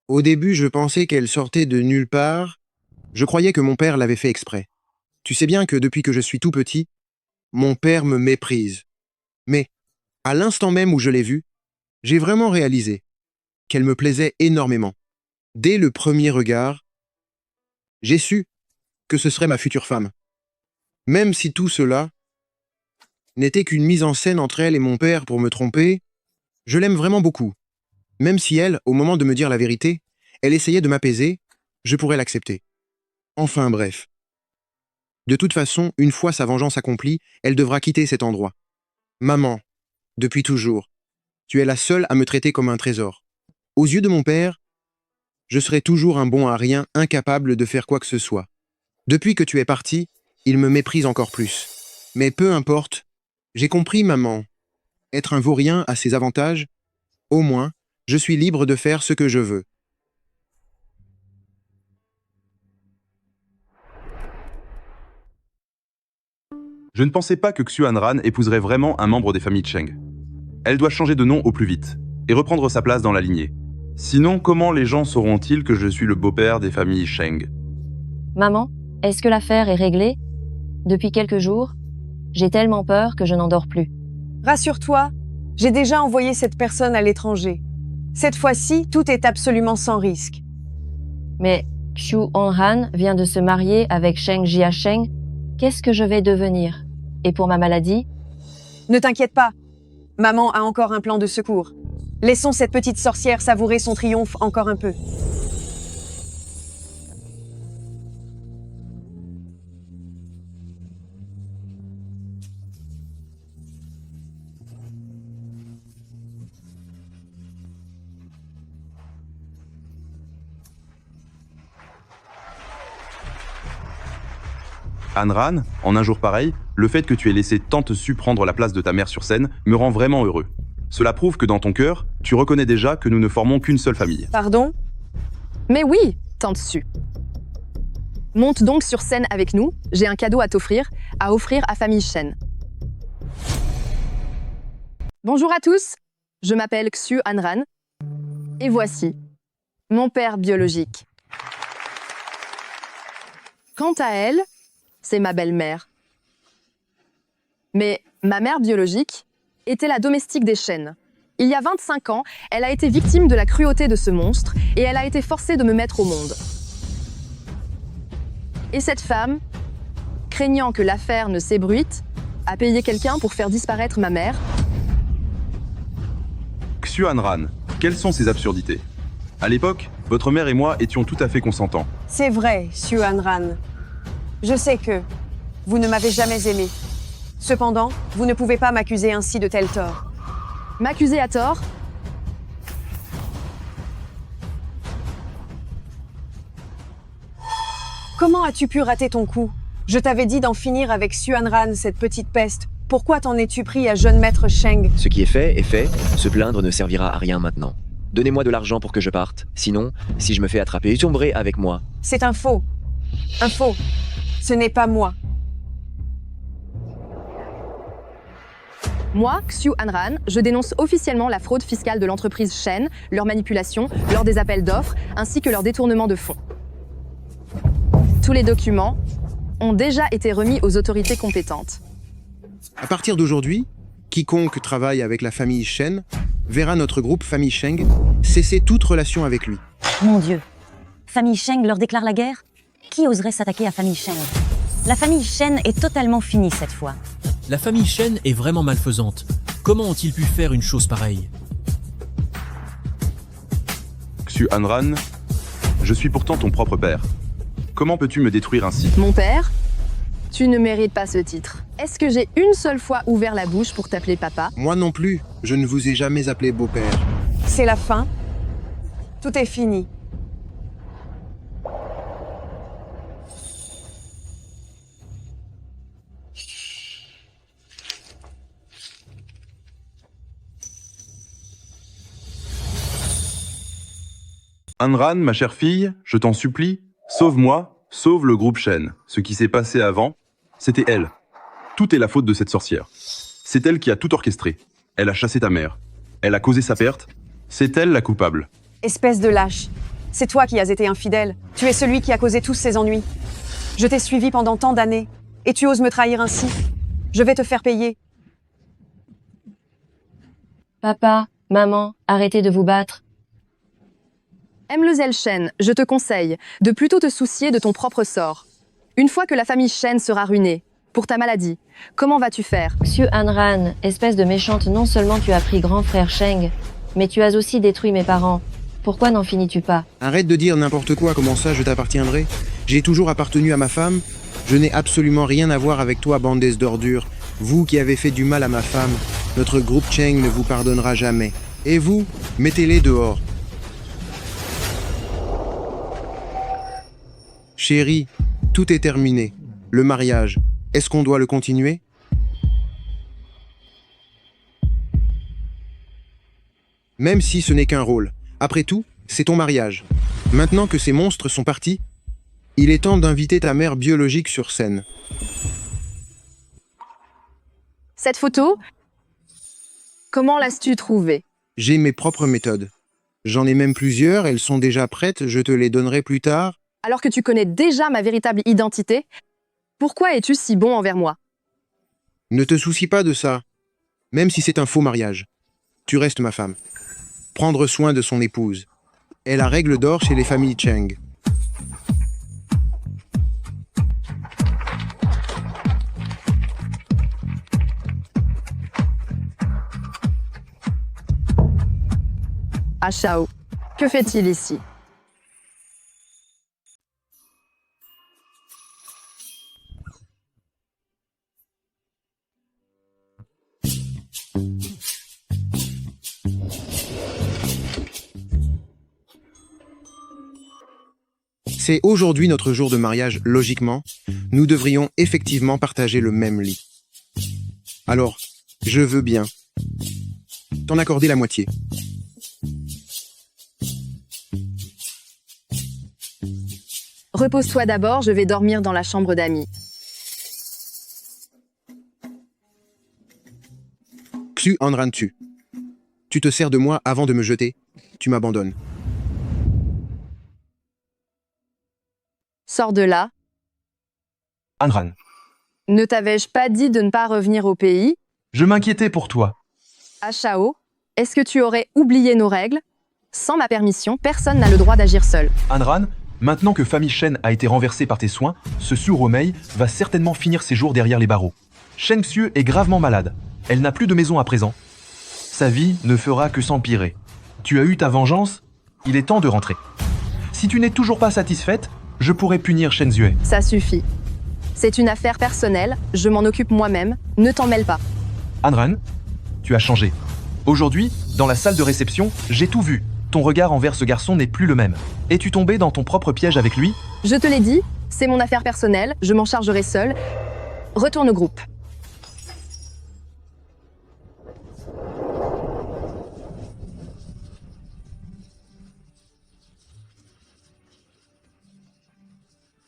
Au début, je pensais qu'elle sortait de nulle part. Je croyais que mon père l'avait fait exprès. Tu sais bien que depuis que je suis tout petit, mon père me méprise. Mais, à l'instant même où je l'ai vue, j'ai vraiment réalisé qu'elle me plaisait énormément. Dès le premier regard, j'ai su que ce serait ma future femme. Même si tout cela n'était qu'une mise en scène entre elle et mon père pour me tromper, je l'aime vraiment beaucoup. Même si elle, au moment de me dire la vérité, elle essayait de m'apaiser, je pourrais l'accepter. Enfin bref. De toute façon, une fois sa vengeance accomplie, elle devra quitter cet endroit. Maman, depuis toujours, tu es la seule à me traiter comme un trésor. Aux yeux de mon père, je serai toujours un bon à rien, incapable de faire quoi que ce soit. Depuis que tu es parti, il me méprise encore plus. Mais peu importe, j'ai compris, maman. Être un vaurien a ses avantages. Au moins, je suis libre de faire ce que je veux. Je ne pensais pas que Xu Hanran épouserait vraiment un membre des familles Cheng. Elle doit changer de nom au plus vite et reprendre sa place dans la lignée. Sinon, comment les gens sauront-ils que je suis le beau-père des familles Cheng? Maman, est-ce que l'affaire est réglée? Depuis quelques jours, j'ai tellement peur que je n'en dors plus. Rassure-toi, j'ai déjà envoyé cette personne à l'étranger. Cette fois-ci, tout est absolument sans risque. Mais Xu Hanran vient de se marier avec Sheng Jiasheng. Qu'est-ce que je vais devenir? Et pour ma maladie? Ne t'inquiète pas, maman a encore un plan de secours. Laissons cette petite sorcière savourer son triomphe encore un peu. Hanran, en un jour pareil, le fait que tu aies laissé Tante Su prendre la place de ta mère sur scène me rend vraiment heureux. Cela prouve que dans ton cœur, tu reconnais déjà que nous ne formons qu'une seule famille. Pardon? Mais oui, Tante Su. Monte donc sur scène avec nous, j'ai un cadeau à t'offrir, à offrir à famille Shen. Bonjour à tous, je m'appelle Xu Hanran, et voici mon père biologique. Quant à elle, c'est ma belle-mère. Mais ma mère biologique était la domestique des Shen. Il y a 25 ans, elle a été victime de la cruauté de ce monstre et elle a été forcée de me mettre au monde. Et cette femme, craignant que l'affaire ne s'ébruite, a payé quelqu'un pour faire disparaître ma mère. Xu Hanran, quelles sont ces absurdités? À l'époque, votre mère et moi étions tout à fait consentants. C'est vrai, Xu Hanran. Je sais que vous ne m'avez jamais aimé. Cependant, vous ne pouvez pas m'accuser ainsi de tel tort. M'accuser à tort? Comment as-tu pu rater ton coup? Je t'avais dit d'en finir avec Xu Hanran, cette petite peste. Pourquoi t'en es-tu pris à jeune maître Sheng? Ce qui est fait, se plaindre ne servira à rien maintenant. Donnez-moi de l'argent pour que je parte, sinon, si je me fais attraper, tomberez avec moi. C'est un faux. Un faux. Ce n'est pas moi. Moi, Xu Hanran, je dénonce officiellement la fraude fiscale de l'entreprise Shen, leur manipulation lors des appels d'offres, ainsi que leur détournement de fonds. Tous les documents ont déjà été remis aux autorités compétentes. À partir d'aujourd'hui, quiconque travaille avec la famille Shen verra notre groupe Famille Sheng cesser toute relation avec lui. Mon Dieu, Famille Sheng leur déclare la guerre? Qui oserait s'attaquer à Famille Sheng? La famille Shen est totalement finie cette fois. La famille Shen est vraiment malfaisante. Comment ont-ils pu faire une chose pareille? Xu Hanran, je suis pourtant ton propre père. Comment peux-tu me détruire ainsi? Mon père, tu ne mérites pas ce titre. Est-ce que j'ai une seule fois ouvert la bouche pour t'appeler papa? Moi non plus, je ne vous ai jamais appelé beau-père. C'est la fin. Tout est fini. Hanran, ma chère fille, je t'en supplie, sauve-moi, sauve le groupe Shen. Ce qui s'est passé avant, c'était elle. Tout est la faute de cette sorcière. C'est elle qui a tout orchestré. Elle a chassé ta mère. Elle a causé sa perte. C'est elle la coupable. Espèce de lâche. C'est toi qui as été infidèle. Tu es celui qui a causé tous ces ennuis. Je t'ai suivi pendant tant d'années. Et tu oses me trahir ainsi? Je vais te faire payer. Papa, maman, arrêtez de vous battre. Mademoiselle Shen, je te conseille de plutôt te soucier de ton propre sort. Une fois que la famille Shen sera ruinée, pour ta maladie, comment vas-tu faire? Xu Hanran, espèce de méchante, non seulement tu as pris grand frère Sheng, mais tu as aussi détruit mes parents. Pourquoi n'en finis-tu pas? Arrête de dire n'importe quoi, comment ça je t'appartiendrai? J'ai toujours appartenu à ma femme. Je n'ai absolument rien à voir avec toi, bandaise d'ordures. Vous qui avez fait du mal à ma femme, notre groupe Cheng ne vous pardonnera jamais. Et vous, mettez-les dehors. Chérie, tout est terminé. Le mariage, est-ce qu'on doit le continuer? Même si ce n'est qu'un rôle. Après tout, c'est ton mariage. Maintenant que ces monstres sont partis, il est temps d'inviter ta mère biologique sur scène. Cette photo, comment l'as-tu trouvée? J'ai mes propres méthodes. J'en ai même plusieurs, elles sont déjà prêtes, je te les donnerai plus tard. Alors que tu connais déjà ma véritable identité, pourquoi es-tu si bon envers moi? Ne te soucie pas de ça, même si c'est un faux mariage. Tu restes ma femme. Prendre soin de son épouse est la règle d'or chez les familles Cheng. Ah Shao, que fait-il ici? C'est aujourd'hui notre jour de mariage, logiquement. Nous devrions effectivement partager le même lit. Alors, je veux bien t'en accorder la moitié. Repose-toi d'abord, je vais dormir dans la chambre d'amis. Xu Hanran tu. Tu te sers de moi avant de me jeter. Tu m'abandonnes. Sors de là. Hanran, Ne t'avais-je pas dit de ne pas revenir au pays? je m'inquiétais pour toi. Ah Shao, est-ce que tu aurais oublié nos règles? Sans ma permission, personne n'a le droit d'agir seul. Hanran, maintenant que famille Shen a été renversée par tes soins, ce Su Romei va certainement finir ses jours derrière les barreaux. Shen Xiu est gravement malade. Elle n'a plus de maison à présent. Sa vie ne fera que s'empirer. Tu as eu ta vengeance, il est temps de rentrer. Si tu n'es toujours pas satisfaite, je pourrais punir Shen Zue. Ça suffit. C'est une affaire personnelle, je m'en occupe moi-même, ne t'en mêle pas. Hanran, tu as changé. Aujourd'hui, dans la salle de réception, j'ai tout vu. Ton regard envers ce garçon n'est plus le même. Es-tu tombé dans ton propre piège avec lui? Je te l'ai dit, c'est mon affaire personnelle, je m'en chargerai seule. Retourne au groupe.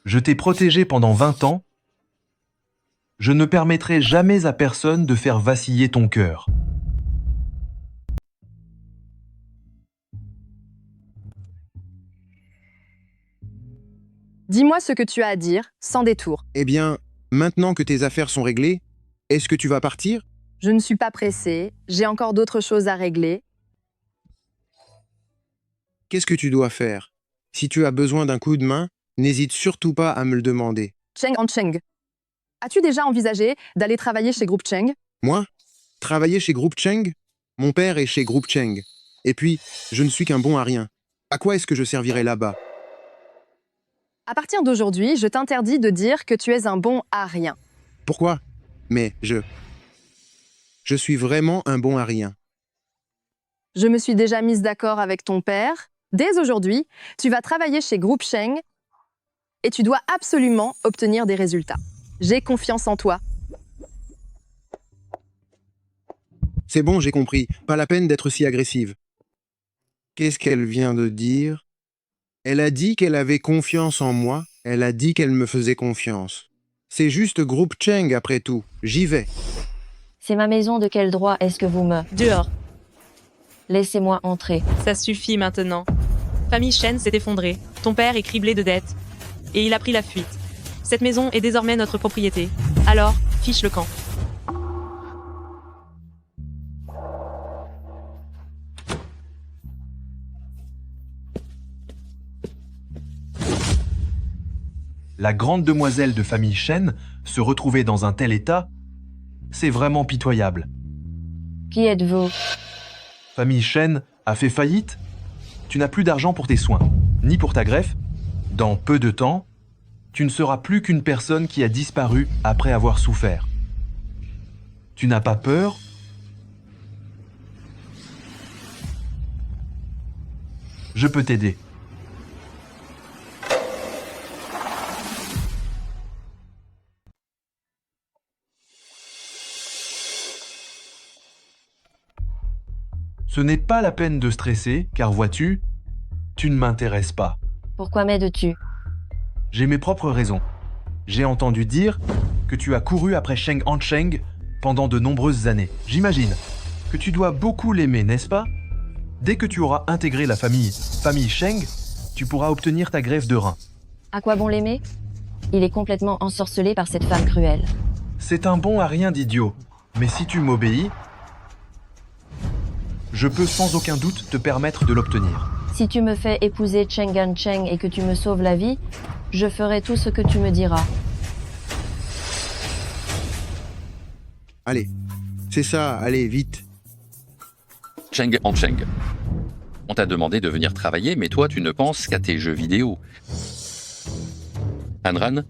Je t'ai protégé pendant 20 ans. Je ne permettrai jamais à personne de faire vaciller ton cœur. Dis-moi ce que tu as à dire, sans détour. Eh bien, maintenant que tes affaires sont réglées, est-ce que tu vas partir? Je ne suis pas pressée, j'ai encore d'autres choses à régler. Qu'est-ce que tu dois faire? Si tu as besoin d'un coup de main, n'hésite surtout pas à me le demander. Cheng en Cheng. As-tu déjà envisagé d'aller travailler chez Groupe Cheng? Moi? Travailler chez Groupe Cheng? Mon père est chez Groupe Cheng. Et puis, je ne suis qu'un bon à rien. À quoi est-ce que je servirai là-bas? À partir d'aujourd'hui, je t'interdis de dire que tu es un bon à rien. Pourquoi? Mais je suis vraiment un bon à rien. Je me suis déjà mise d'accord avec ton père. Dès aujourd'hui, tu vas travailler chez Groupe Cheng et tu dois absolument obtenir des résultats. J'ai confiance en toi. C'est bon, j'ai compris. Pas la peine d'être si agressive. Qu'est-ce qu'elle vient de dire? Elle a dit qu'elle avait confiance en moi. Elle a dit qu'elle me faisait confiance. C'est juste Groupe Cheng après tout. J'y vais. C'est ma maison, de quel droit est-ce que vous me... Dehors. Laissez-moi entrer. Ça suffit maintenant. Famille Shen s'est effondrée. Ton père est criblé de dettes. Et il a pris la fuite. Cette maison est désormais notre propriété. Alors, fiche le camp. La grande demoiselle de famille Shen se retrouver dans un tel état, c'est vraiment pitoyable. Qui êtes-vous? Famille Shen a fait faillite? Tu n'as plus d'argent pour tes soins, ni pour ta greffe. Dans peu de temps, tu ne seras plus qu'une personne qui a disparu après avoir souffert. Tu n'as pas peur? Je peux t'aider. Ce n'est pas la peine de stresser, car vois-tu, tu ne m'intéresses pas. Pourquoi m'aides-tu? J'ai mes propres raisons. J'ai entendu dire que tu as couru après Sheng Hansheng pendant de nombreuses années. J'imagine que tu dois beaucoup l'aimer, n'est-ce pas? Dès que tu auras intégré la famille Sheng, tu pourras obtenir ta greffe de rein. À quoi bon l'aimer? Il est complètement ensorcelé par cette femme cruelle. C'est un bon à rien d'idiot, mais si tu m'obéis, je peux sans aucun doute te permettre de l'obtenir. Si tu me fais épouser Cheng Hansheng et que tu me sauves la vie, je ferai tout ce que tu me diras. Allez, c'est ça, allez, vite. Cheng Hansheng. On t'a demandé de venir travailler, mais toi, tu ne penses qu'à tes jeux vidéo. Anran,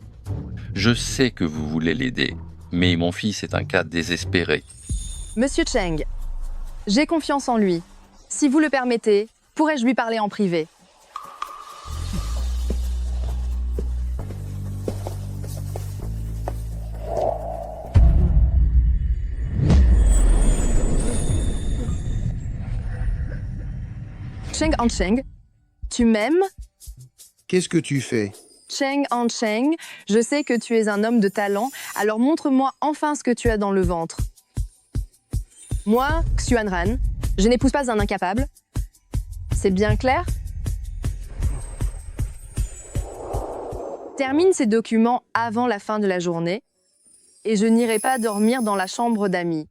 je sais que vous voulez l'aider, mais mon fils est un cas désespéré. Monsieur Cheng, j'ai confiance en lui. Si vous le permettez, pourrais-je lui parler en privé? Cheng Hansheng, tu m'aimes? Qu'est-ce que tu fais? Cheng Hansheng, je sais que tu es un homme de talent, alors montre-moi enfin ce que tu as dans le ventre. Moi, Xuanran, je n'épouse pas un incapable. C'est bien clair? Termine ces documents avant la fin de la journée et je n'irai pas dormir dans la chambre d'amis.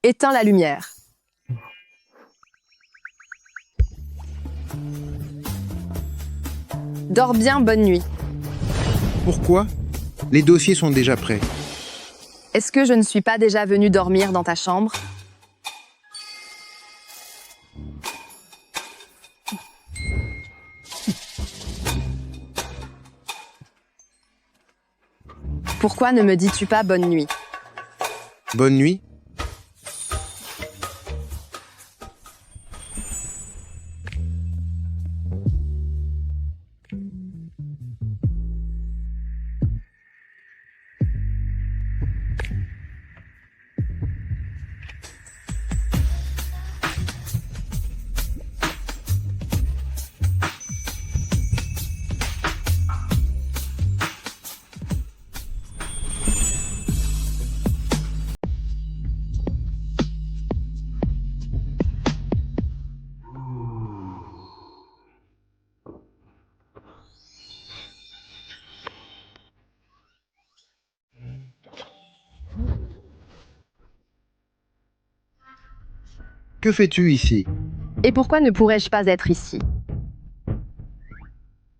Éteins la lumière. Dors bien, bonne nuit. Pourquoi? Les dossiers sont déjà prêts. Est-ce que je ne suis pas déjà venue dormir dans ta chambre? Pourquoi ne me dis-tu pas bonne nuit? Bonne nuit. Que fais-tu ici? Et pourquoi ne pourrais-je pas être ici?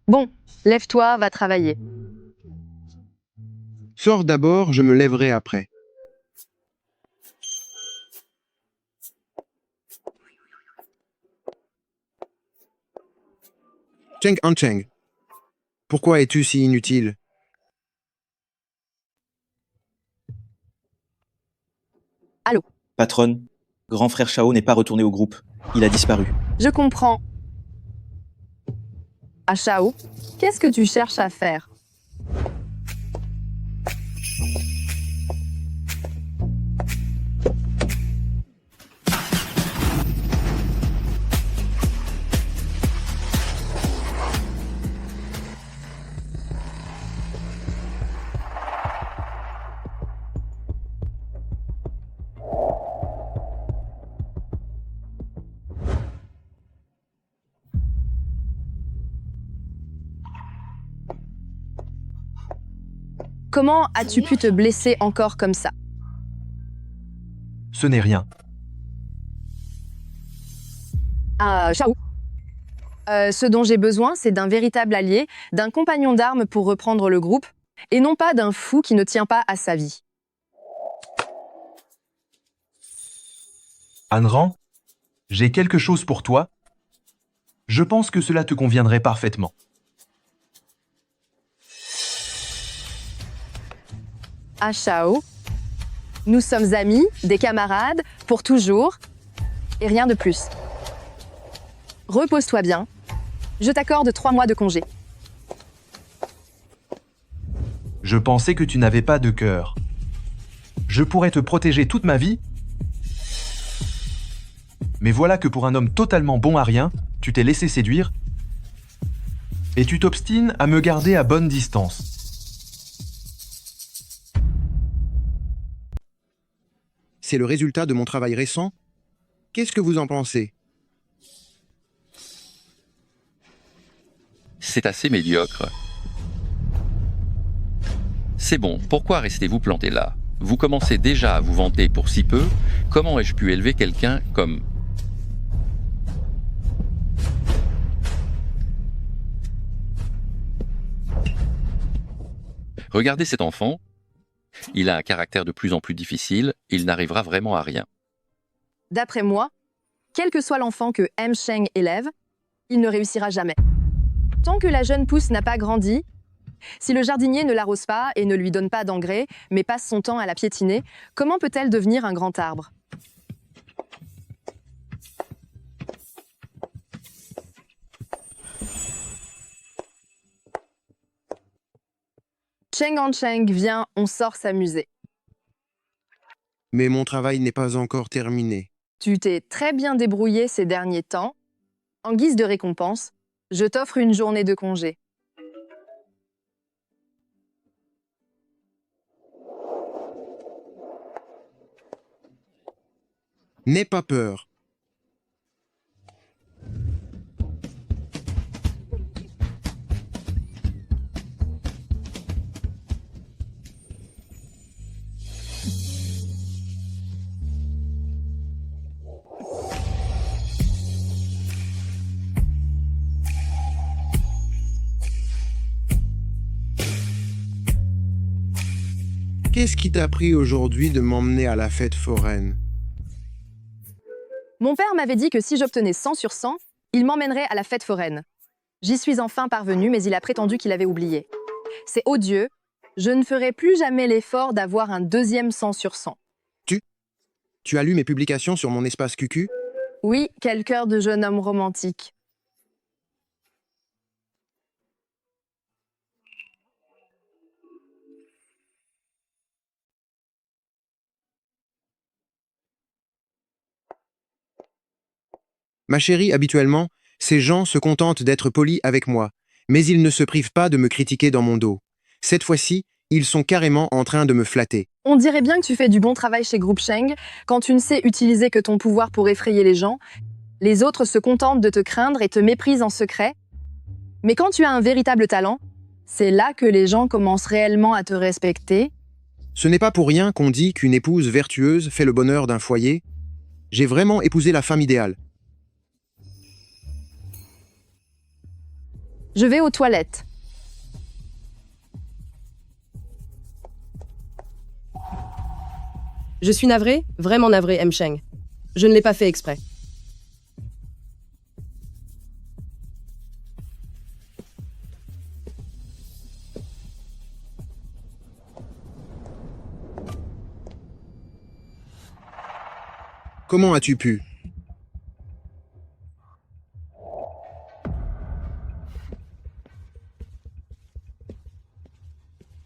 Bon, lève-toi, va travailler. Sors d'abord, je me lèverai après. Cheng Hansheng, pourquoi es-tu si inutile? Allô? Patronne, grand frère Shao n'est pas retourné au groupe. Il a disparu. Je comprends. Ah, Shao, qu'est-ce que tu cherches à faire? Comment as-tu pu te blesser encore comme ça? Ce n'est rien. Shao. Ce dont j'ai besoin, c'est d'un véritable allié, d'un compagnon d'armes pour reprendre le groupe, et non pas d'un fou qui ne tient pas à sa vie. Anran, j'ai quelque chose pour toi. Je pense que cela te conviendrait parfaitement. Shao. Nous sommes amis, des camarades, pour toujours, et rien de plus. Repose-toi bien. Je t'accorde 3 mois de congé. Je pensais que tu n'avais pas de cœur. Je pourrais te protéger toute ma vie. Mais voilà que pour un homme totalement bon à rien, tu t'es laissé séduire et tu t'obstines à me garder à bonne distance. C'est le résultat de mon travail récent. Qu'est-ce que vous en pensez? C'est assez médiocre. C'est bon, pourquoi restez-vous planté là? Vous commencez déjà à vous vanter pour si peu. Comment ai-je pu élever quelqu'un comme... Regardez cet enfant. Il a un caractère de plus en plus difficile. Il n'arrivera vraiment à rien. D'après moi, quel que soit l'enfant que M. Sheng élève, il ne réussira jamais. Tant que la jeune pousse n'a pas grandi, si le jardinier ne l'arrose pas et ne lui donne pas d'engrais, mais passe son temps à la piétiner, comment peut-elle devenir un grand arbre? Cheng en Cheng, viens, on sort s'amuser. Mais mon travail n'est pas encore terminé. Tu t'es très bien débrouillé ces derniers temps. En guise de récompense, je t'offre une journée de congé. N'aie pas peur. Qu'est-ce qui t'a pris aujourd'hui de m'emmener à la fête foraine? Mon père m'avait dit que si j'obtenais 100 sur 100, il m'emmènerait à la fête foraine. J'y suis enfin parvenue, mais il a prétendu qu'il avait oublié. C'est odieux. Je ne ferai plus jamais l'effort d'avoir un deuxième 100 sur 100. Tu as lu mes publications sur mon espace QQ? Oui, quel cœur de jeune homme romantique. Ma chérie, habituellement, ces gens se contentent d'être polis avec moi, mais ils ne se privent pas de me critiquer dans mon dos. Cette fois-ci, ils sont carrément en train de me flatter. On dirait bien que tu fais du bon travail chez Groupe Sheng quand tu ne sais utiliser que ton pouvoir pour effrayer les gens. Les autres se contentent de te craindre et te méprisent en secret. Mais quand tu as un véritable talent, c'est là que les gens commencent réellement à te respecter. Ce n'est pas pour rien qu'on dit qu'une épouse vertueuse fait le bonheur d'un foyer. J'ai vraiment épousé la femme idéale. Je vais aux toilettes. Je suis navré, vraiment navré, M. Sheng. Je ne l'ai pas fait exprès. Comment as-tu pu?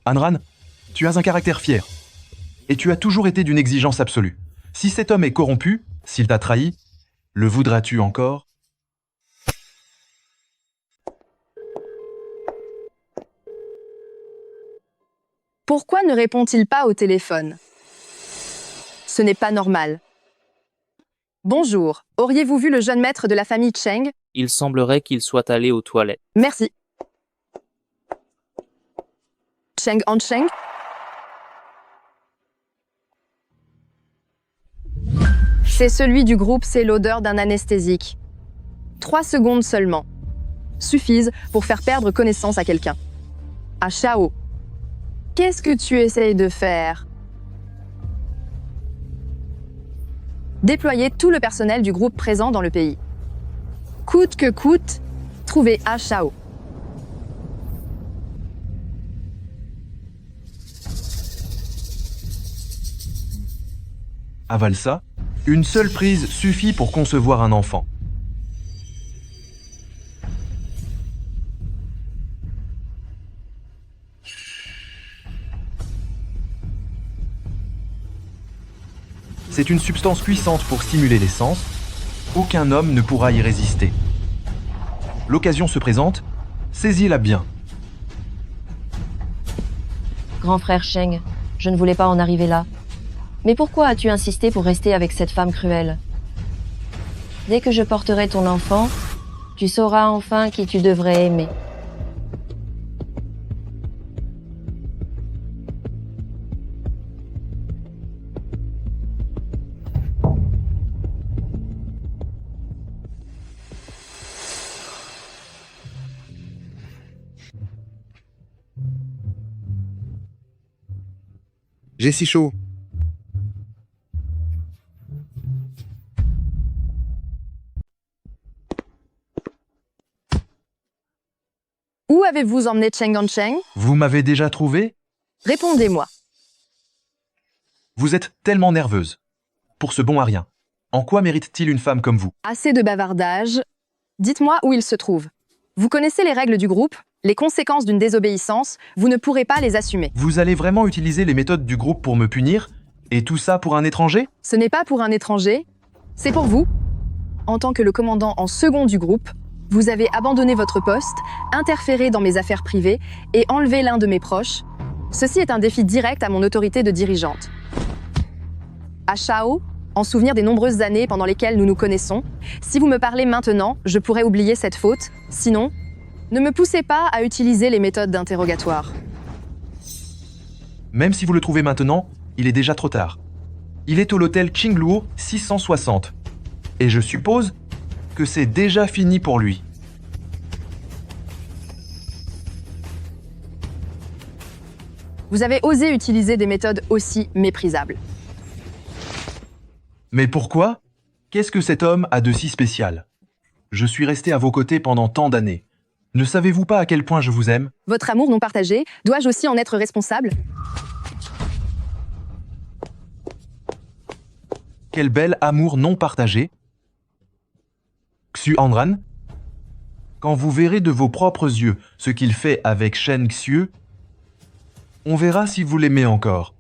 Anran, tu as un caractère fier. Et tu as toujours été d'une exigence absolue. Si cet homme est corrompu, s'il t'a trahi, le voudras-tu encore? Pourquoi ne répond-il pas au téléphone? Ce n'est pas normal. Bonjour, auriez-vous vu le jeune maître de la famille Cheng? Il semblerait qu'il soit allé aux toilettes. Merci. Cheng en Cheng, C'est celui du groupe, c'est l'odeur d'un anesthésique. 3 secondes seulement suffisent pour faire perdre connaissance à quelqu'un. À Shao, qu'est-ce que tu essayes de faire? Déployer tout le personnel du groupe présent dans le pays. Coûte que coûte, trouvez A Shao. À Valsa, une seule prise suffit pour concevoir un enfant. C'est une substance puissante pour stimuler les sens. Aucun homme ne pourra y résister. L'occasion se présente, saisis-la bien. Grand frère Sheng, je ne voulais pas en arriver là. Mais pourquoi as-tu insisté pour rester avec cette femme cruelle? Dès que je porterai ton enfant, tu sauras enfin qui tu devrais aimer. J'ai si chaud. Où avez-vous emmené Cheng Ancheng? Vous m'avez déjà trouvé? Répondez-moi. Vous êtes tellement nerveuse. Pour ce bon à rien. En quoi mérite-t-il une femme comme vous? Assez de bavardage. Dites-moi où il se trouve. Vous connaissez les règles du groupe? Les conséquences d'une désobéissance, vous ne pourrez pas les assumer. Vous allez vraiment utiliser les méthodes du groupe pour me punir? Et tout ça pour un étranger? Ce n'est pas pour un étranger, c'est pour vous. En tant que le commandant en second du groupe, vous avez abandonné votre poste, interféré dans mes affaires privées et enlevé l'un de mes proches. Ceci est un défi direct à mon autorité de dirigeante. À Shao, en souvenir des nombreuses années pendant lesquelles nous nous connaissons, si vous me parlez maintenant, je pourrais oublier cette faute. Sinon, ne me poussez pas à utiliser les méthodes d'interrogatoire. Même si vous le trouvez maintenant, il est déjà trop tard. Il est au l'hôtel Qingluo 660. Et je suppose que c'est déjà fini pour lui. Vous avez osé utiliser des méthodes aussi méprisables. Mais pourquoi? Qu'est-ce que cet homme a de si spécial? Je suis resté à vos côtés pendant tant d'années. Ne savez-vous pas à quel point je vous aime? Votre amour non partagé, dois-je aussi en être responsable? Quel bel amour non partagé. Xu Anran, quand vous verrez de vos propres yeux ce qu'il fait avec Shen Xiu, on verra si vous l'aimez encore.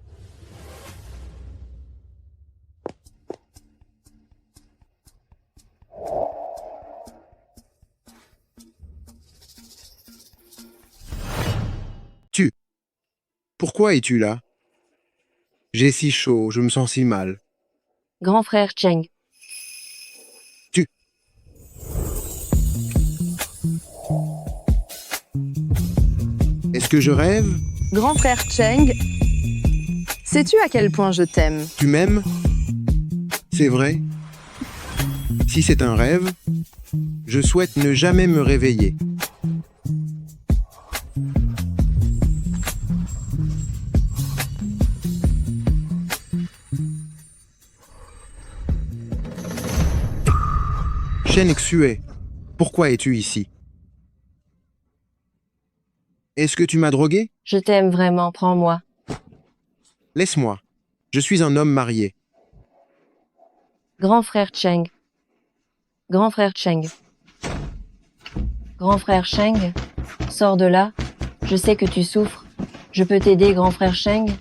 Pourquoi es-tu là? J'ai si chaud, je me sens si mal. Grand frère Cheng. Est-ce que je rêve? Grand frère Cheng, sais-tu à quel point je t'aime? Tu m'aimes? C'est vrai? Si c'est un rêve, je souhaite ne jamais me réveiller. Shen Xue, pourquoi es-tu ici? Est-ce que tu m'as drogué? Je t'aime vraiment, prends-moi. Laisse-moi. Je suis un homme marié. Grand frère Cheng. Grand frère Cheng. Grand frère Cheng, sors de là. Je sais que tu souffres. Je peux t'aider, grand frère Cheng?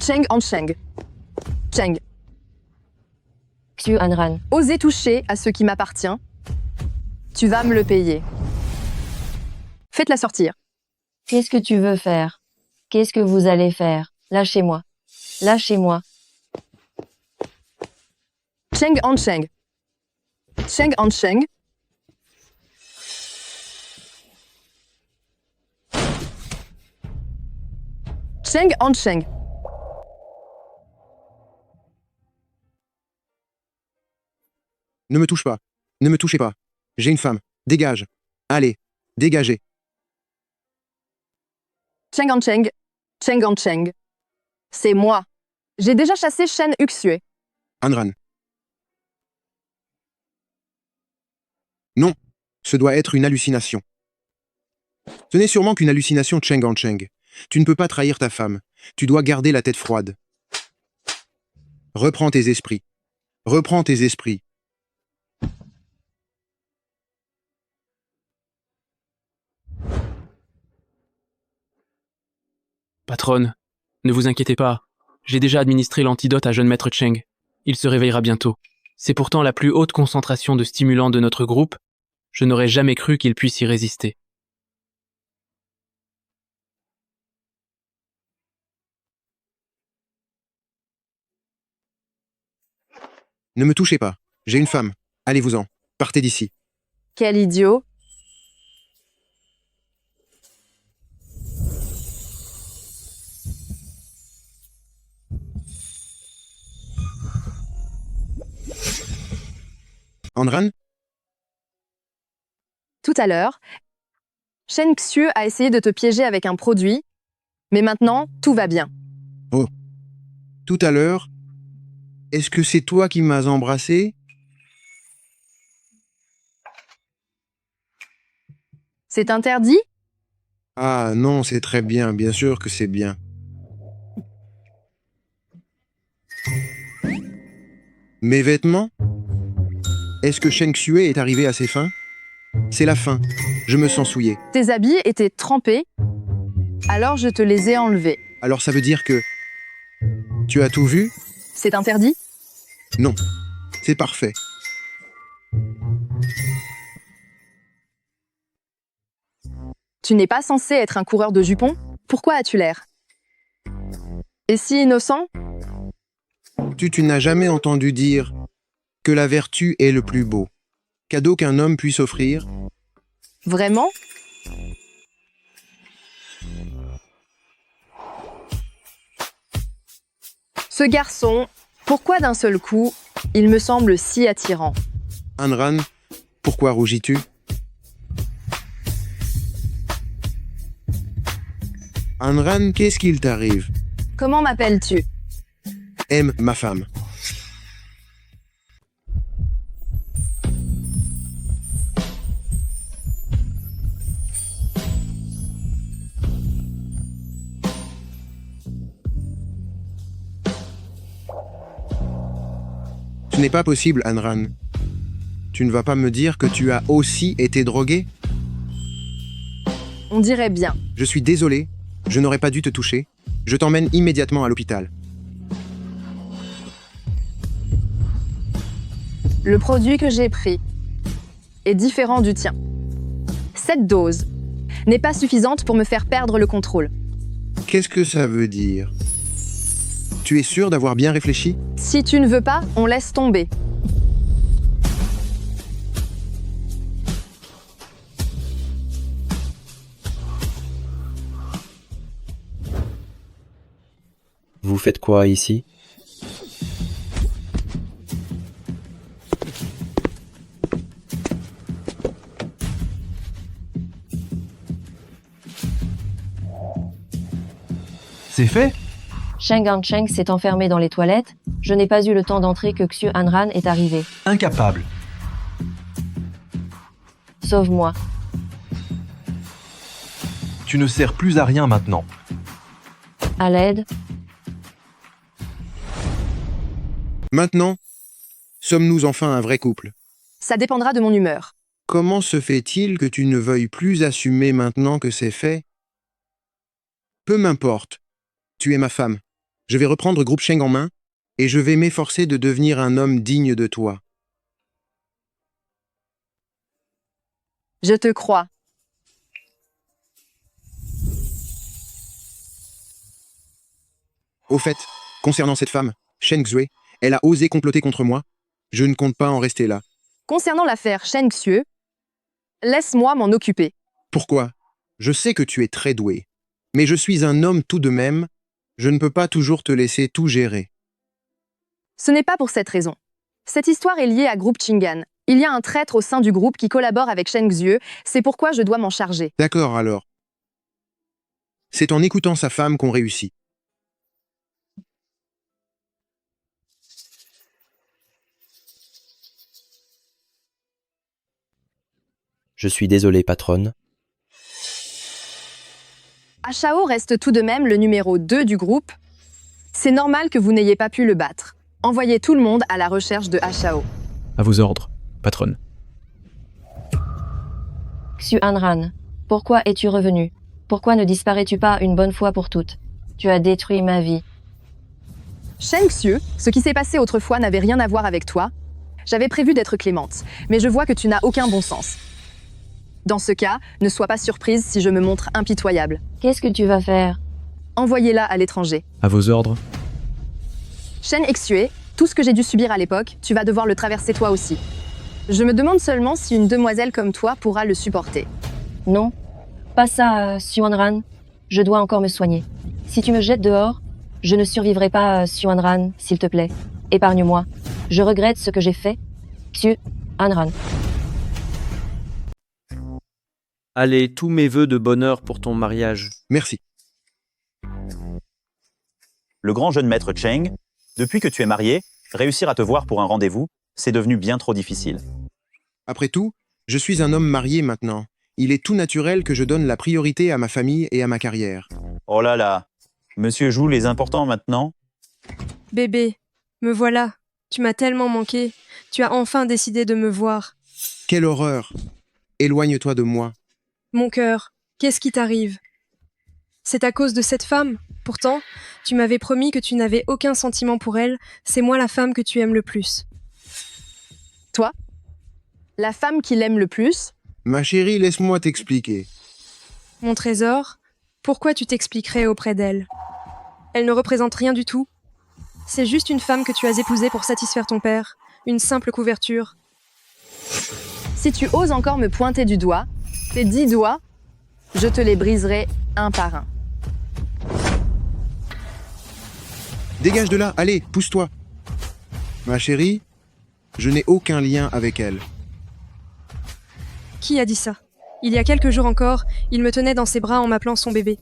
Cheng Ancheng. Cheng. Xu Anran. Osez toucher à ce qui m'appartient. Tu vas me le payer. Faites-la sortir. Qu'est-ce que tu veux faire? Qu'est-ce que vous allez faire? Lâchez-moi. Lâchez-moi. Cheng Ancheng. Cheng Ancheng. Cheng Hancheng. Ne me touche pas. Ne me touchez pas. J'ai une femme. Dégage. Allez, dégagez. Cheng Hancheng. Cheng Hancheng. C'est moi. J'ai déjà chassé Shen Uxue. Anran. Non, ce doit être une hallucination. Ce n'est sûrement qu'une hallucination de Cheng Hancheng. Tu ne peux pas trahir ta femme. Tu dois garder la tête froide. Reprends tes esprits. Reprends tes esprits. Patronne, ne vous inquiétez pas. J'ai déjà administré l'antidote à jeune maître Cheng. Il se réveillera bientôt. C'est pourtant la plus haute concentration de stimulants de notre groupe. Je n'aurais jamais cru qu'il puisse y résister. Ne me touchez pas. J'ai une femme. Allez-vous-en. Partez d'ici. Quel idiot. Anran? Tout à l'heure, Shen Xue a essayé de te piéger avec un produit, mais maintenant, tout va bien. Oh. Tout à l'heure, est-ce que c'est toi qui m'as embrassé? C'est interdit? Ah non, c'est très bien. Bien sûr que c'est bien. Mes vêtements? Est-ce que Shen Xue est arrivé à ses fins? C'est la fin. Je me sens souillé. Tes habits étaient trempés, alors je te les ai enlevés. Alors ça veut dire que... Tu as tout vu? C'est interdit? Non. C'est parfait. Tu n'es pas censé être un coureur de jupons? Pourquoi as-tu l'air? Et si innocent? Tu n'as jamais entendu dire que la vertu est le plus beau cadeau qu'un homme puisse offrir? Vraiment? Ce garçon, pourquoi d'un seul coup, il me semble si attirant? Anran, pourquoi rougis-tu? Anran, qu'est-ce qu'il t'arrive? Comment m'appelles-tu? Aime ma femme. Ce n'est pas possible, Anran. Tu ne vas pas me dire que tu as aussi été drogué? On dirait bien. Je suis désolé, je n'aurais pas dû te toucher. Je t'emmène immédiatement à l'hôpital. Le produit que j'ai pris est différent du tien. Cette dose n'est pas suffisante pour me faire perdre le contrôle. Qu'est-ce que ça veut dire? Tu es sûr d'avoir bien réfléchi? Si tu ne veux pas, on laisse tomber. Vous faites quoi ici? C'est fait? Cheng Hancheng s'est enfermé dans les toilettes. Je n'ai pas eu le temps d'entrer que Xue Anran est arrivé. Incapable. Sauve-moi. Tu ne sers plus à rien maintenant. À l'aide. Maintenant, sommes-nous enfin un vrai couple? Ça dépendra de mon humeur. Comment se fait-il que tu ne veuilles plus assumer maintenant que c'est fait? Peu m'importe. Tu es ma femme. Je vais reprendre Groupe Cheng en main et je vais m'efforcer de devenir un homme digne de toi. Je te crois. Au fait, concernant cette femme, Shen Xue, elle a osé comploter contre moi. Je ne compte pas en rester là. Concernant l'affaire Shen Xue, laisse-moi m'en occuper. Pourquoi? Je sais que tu es très doué. Mais je suis un homme tout de même, Je ne peux pas toujours te laisser tout gérer. Ce n'est pas pour cette raison. Cette histoire est liée à groupe Chingan. Il y a un traître au sein du groupe qui collabore avec Shen Xue, c'est pourquoi je dois m'en charger. D'accord alors. C'est en écoutant sa femme qu'on réussit. Je suis désolé, patronne. Ashao reste tout de même le numéro 2 du groupe. C'est normal que vous n'ayez pas pu le battre. Envoyez tout le monde à la recherche de Ashao. À vos ordres, patronne. Xu Hanran, pourquoi es-tu revenu? Pourquoi ne disparais-tu pas une bonne fois pour toutes? Tu as détruit ma vie. Shen Xue, ce qui s'est passé autrefois n'avait rien à voir avec toi. J'avais prévu d'être clémente, mais je vois que tu n'as aucun bon sens. Dans ce cas, ne sois pas surprise si je me montre impitoyable. Qu'est-ce que tu vas faire? Envoyez-la à l'étranger. À vos ordres. Shen Xue, tout ce que j'ai dû subir à l'époque, tu vas devoir le traverser toi aussi. Je me demande seulement si une demoiselle comme toi pourra le supporter. Non, pas ça, Xuanran. Je dois encore me soigner. Si tu me jettes dehors, je ne survivrai pas, Xuanran, s'il te plaît. Épargne-moi. Je regrette ce que j'ai fait. Xuanran. Allez, tous mes vœux de bonheur pour ton mariage. Merci. Le grand jeune maître Cheng, depuis que tu es marié, réussir à te voir pour un rendez-vous, c'est devenu bien trop difficile. Après tout, je suis un homme marié maintenant. Il est tout naturel que je donne la priorité à ma famille et à ma carrière. Oh là là, monsieur joue les importants maintenant. Bébé, me voilà. Tu m'as tellement manqué. Tu as enfin décidé de me voir. Quelle horreur! Éloigne-toi de moi. Mon cœur, qu'est-ce qui t'arrive? C'est à cause de cette femme. Pourtant, tu m'avais promis que tu n'avais aucun sentiment pour elle. C'est moi la femme que tu aimes le plus. Toi? La femme qui l'aime le plus? Ma chérie, laisse-moi t'expliquer. Mon trésor, pourquoi tu t'expliquerais auprès d'elle? Elle ne représente rien du tout. C'est juste une femme que tu as épousée pour satisfaire ton père. Une simple couverture. Si tu oses encore me pointer du doigt, tes 10 doigts, je te les briserai un par un. Dégage de là, allez, pousse-toi. Ma chérie, je n'ai aucun lien avec elle. Qui a dit ça? Il y a quelques jours encore, il me tenait dans ses bras en m'appelant son bébé.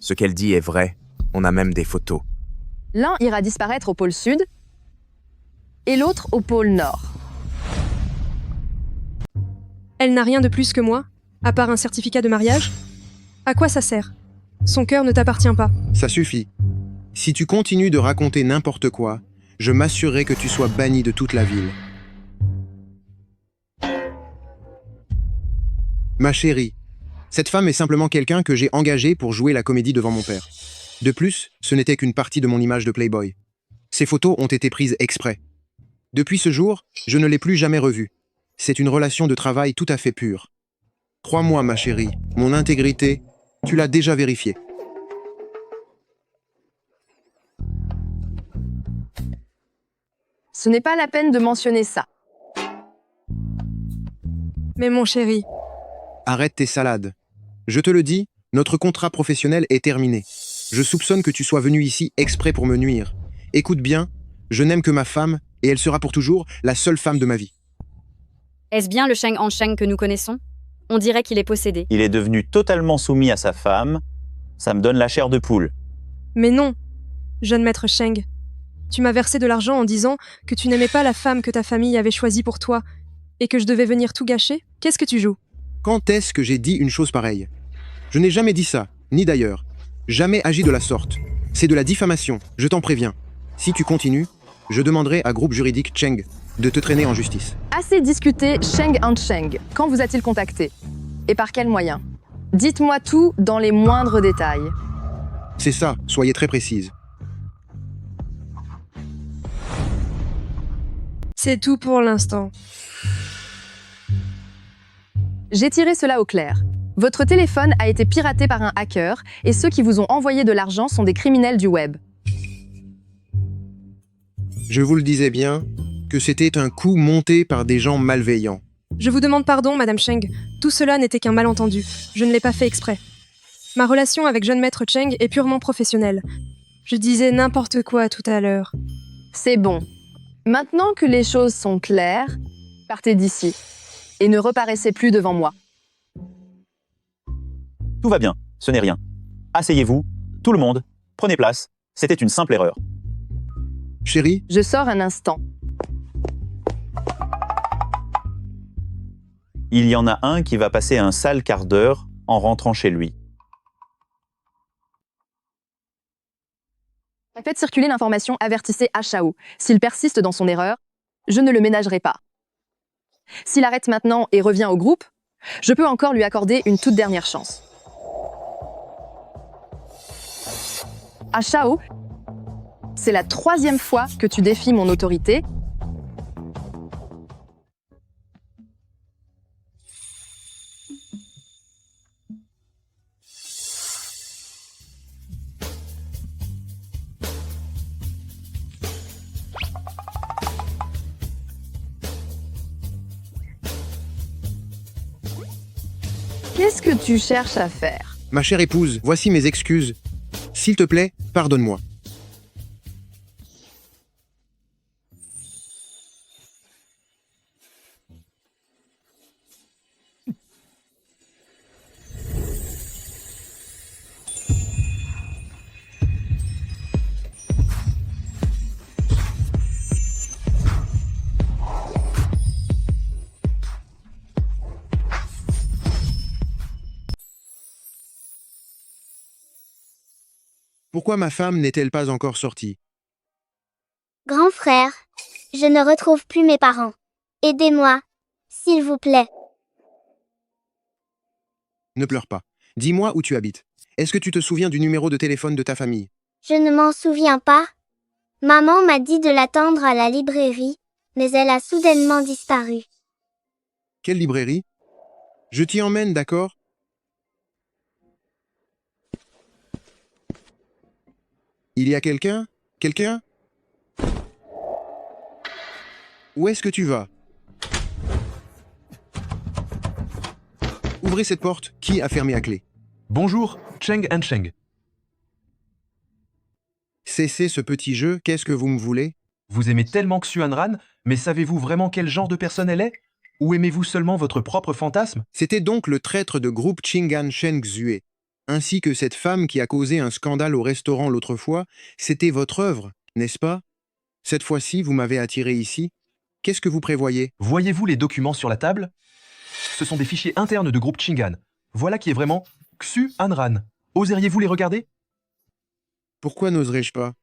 Ce qu'elle dit est vrai. On a même des photos. L'un ira disparaître au pôle sud et l'autre au pôle nord. Elle n'a rien de plus que moi, à part un certificat de mariage. À quoi ça sert? Son cœur ne t'appartient pas. Ça suffit. Si tu continues de raconter n'importe quoi, je m'assurerai que tu sois banni de toute la ville. Ma chérie, cette femme est simplement quelqu'un que j'ai engagé pour jouer la comédie devant mon père. De plus, ce n'était qu'une partie de mon image de Playboy. Ces photos ont été prises exprès. Depuis ce jour, je ne l'ai plus jamais revue. C'est une relation de travail tout à fait pure. Crois-moi, ma chérie, mon intégrité, tu l'as déjà vérifiée. Ce n'est pas la peine de mentionner ça. Mais mon chéri... Arrête tes salades. Je te le dis, notre contrat professionnel est terminé. Je soupçonne que tu sois venu ici exprès pour me nuire. Écoute bien, je n'aime que ma femme, et elle sera pour toujours la seule femme de ma vie. Est-ce bien le Sheng Hansheng que nous connaissons? On dirait qu'il est possédé. Il est devenu totalement soumis à sa femme. Ça me donne la chair de poule. Mais non, jeune maître Sheng. Tu m'as versé de l'argent en disant que tu n'aimais pas la femme que ta famille avait choisie pour toi et que je devais venir tout gâcher. Qu'est-ce que tu joues? Quand est-ce que j'ai dit une chose pareille? Je n'ai jamais dit ça, ni d'ailleurs. Jamais agi de la sorte. C'est de la diffamation, je t'en préviens. Si tu continues, je demanderai à groupe juridique Cheng de te traîner en justice. Assez discuté, Sheng Hansheng. Quand vous a-t-il contacté? Et par quel moyen? Dites-moi tout dans les moindres détails. C'est ça, soyez très précise. C'est tout pour l'instant. J'ai tiré cela au clair. Votre téléphone a été piraté par un hacker et ceux qui vous ont envoyé de l'argent sont des criminels du web. Je vous le disais bien, que c'était un coup monté par des gens malveillants. Je vous demande pardon, Madame Sheng. Tout cela n'était qu'un malentendu. Je ne l'ai pas fait exprès. Ma relation avec jeune maître Cheng est purement professionnelle. Je disais n'importe quoi tout à l'heure. C'est bon. Maintenant que les choses sont claires, partez d'ici et ne reparaissez plus devant moi. Tout va bien, ce n'est rien. Asseyez-vous, tout le monde, prenez place, c'était une simple erreur. Chérie, je sors un instant. Il y en a un qui va passer un sale quart d'heure en rentrant chez lui. Faites circuler l'information, avertissez Ashao. S'il persiste dans son erreur, je ne le ménagerai pas. S'il arrête maintenant et revient au groupe, je peux encore lui accorder une toute dernière chance. Ashao, c'est la 3e fois que tu défies mon autorité. Qu'est-ce que tu cherches à faire? ma chère épouse, voici mes excuses. S'il te plaît, pardonne-moi. Pourquoi ma femme n'est-elle pas encore sortie? Grand frère, je ne retrouve plus mes parents. Aidez-moi, s'il vous plaît. Ne pleure pas. Dis-moi où tu habites. Est-ce que tu te souviens du numéro de téléphone de ta famille? Je ne m'en souviens pas. Maman m'a dit de l'attendre à la librairie, mais elle a soudainement disparu. Quelle librairie? Je t'y emmène, d'accord? Il y a quelqu'un? Quelqu'un? Où est-ce que tu vas? Ouvrez cette porte. Qui a fermé à clé? Bonjour, Cheng and Cheng. Cessez ce petit jeu, qu'est-ce que vous me voulez? Vous aimez tellement Xuan Ran, mais savez-vous vraiment quel genre de personne elle est? Ou aimez-vous seulement votre propre fantasme? C'était donc le traître de groupe Chingan Shen Xue, ainsi que cette femme qui a causé un scandale au restaurant l'autre fois. C'était votre œuvre, n'est-ce pas? Cette fois-ci, vous m'avez attiré ici. Qu'est-ce que vous prévoyez? Voyez-vous les documents sur la table? Ce sont des fichiers internes de groupe Chingan. Voilà qui est vraiment Xuan Ran. Oseriez-vous les regarder? Pourquoi n'oserais-je pas?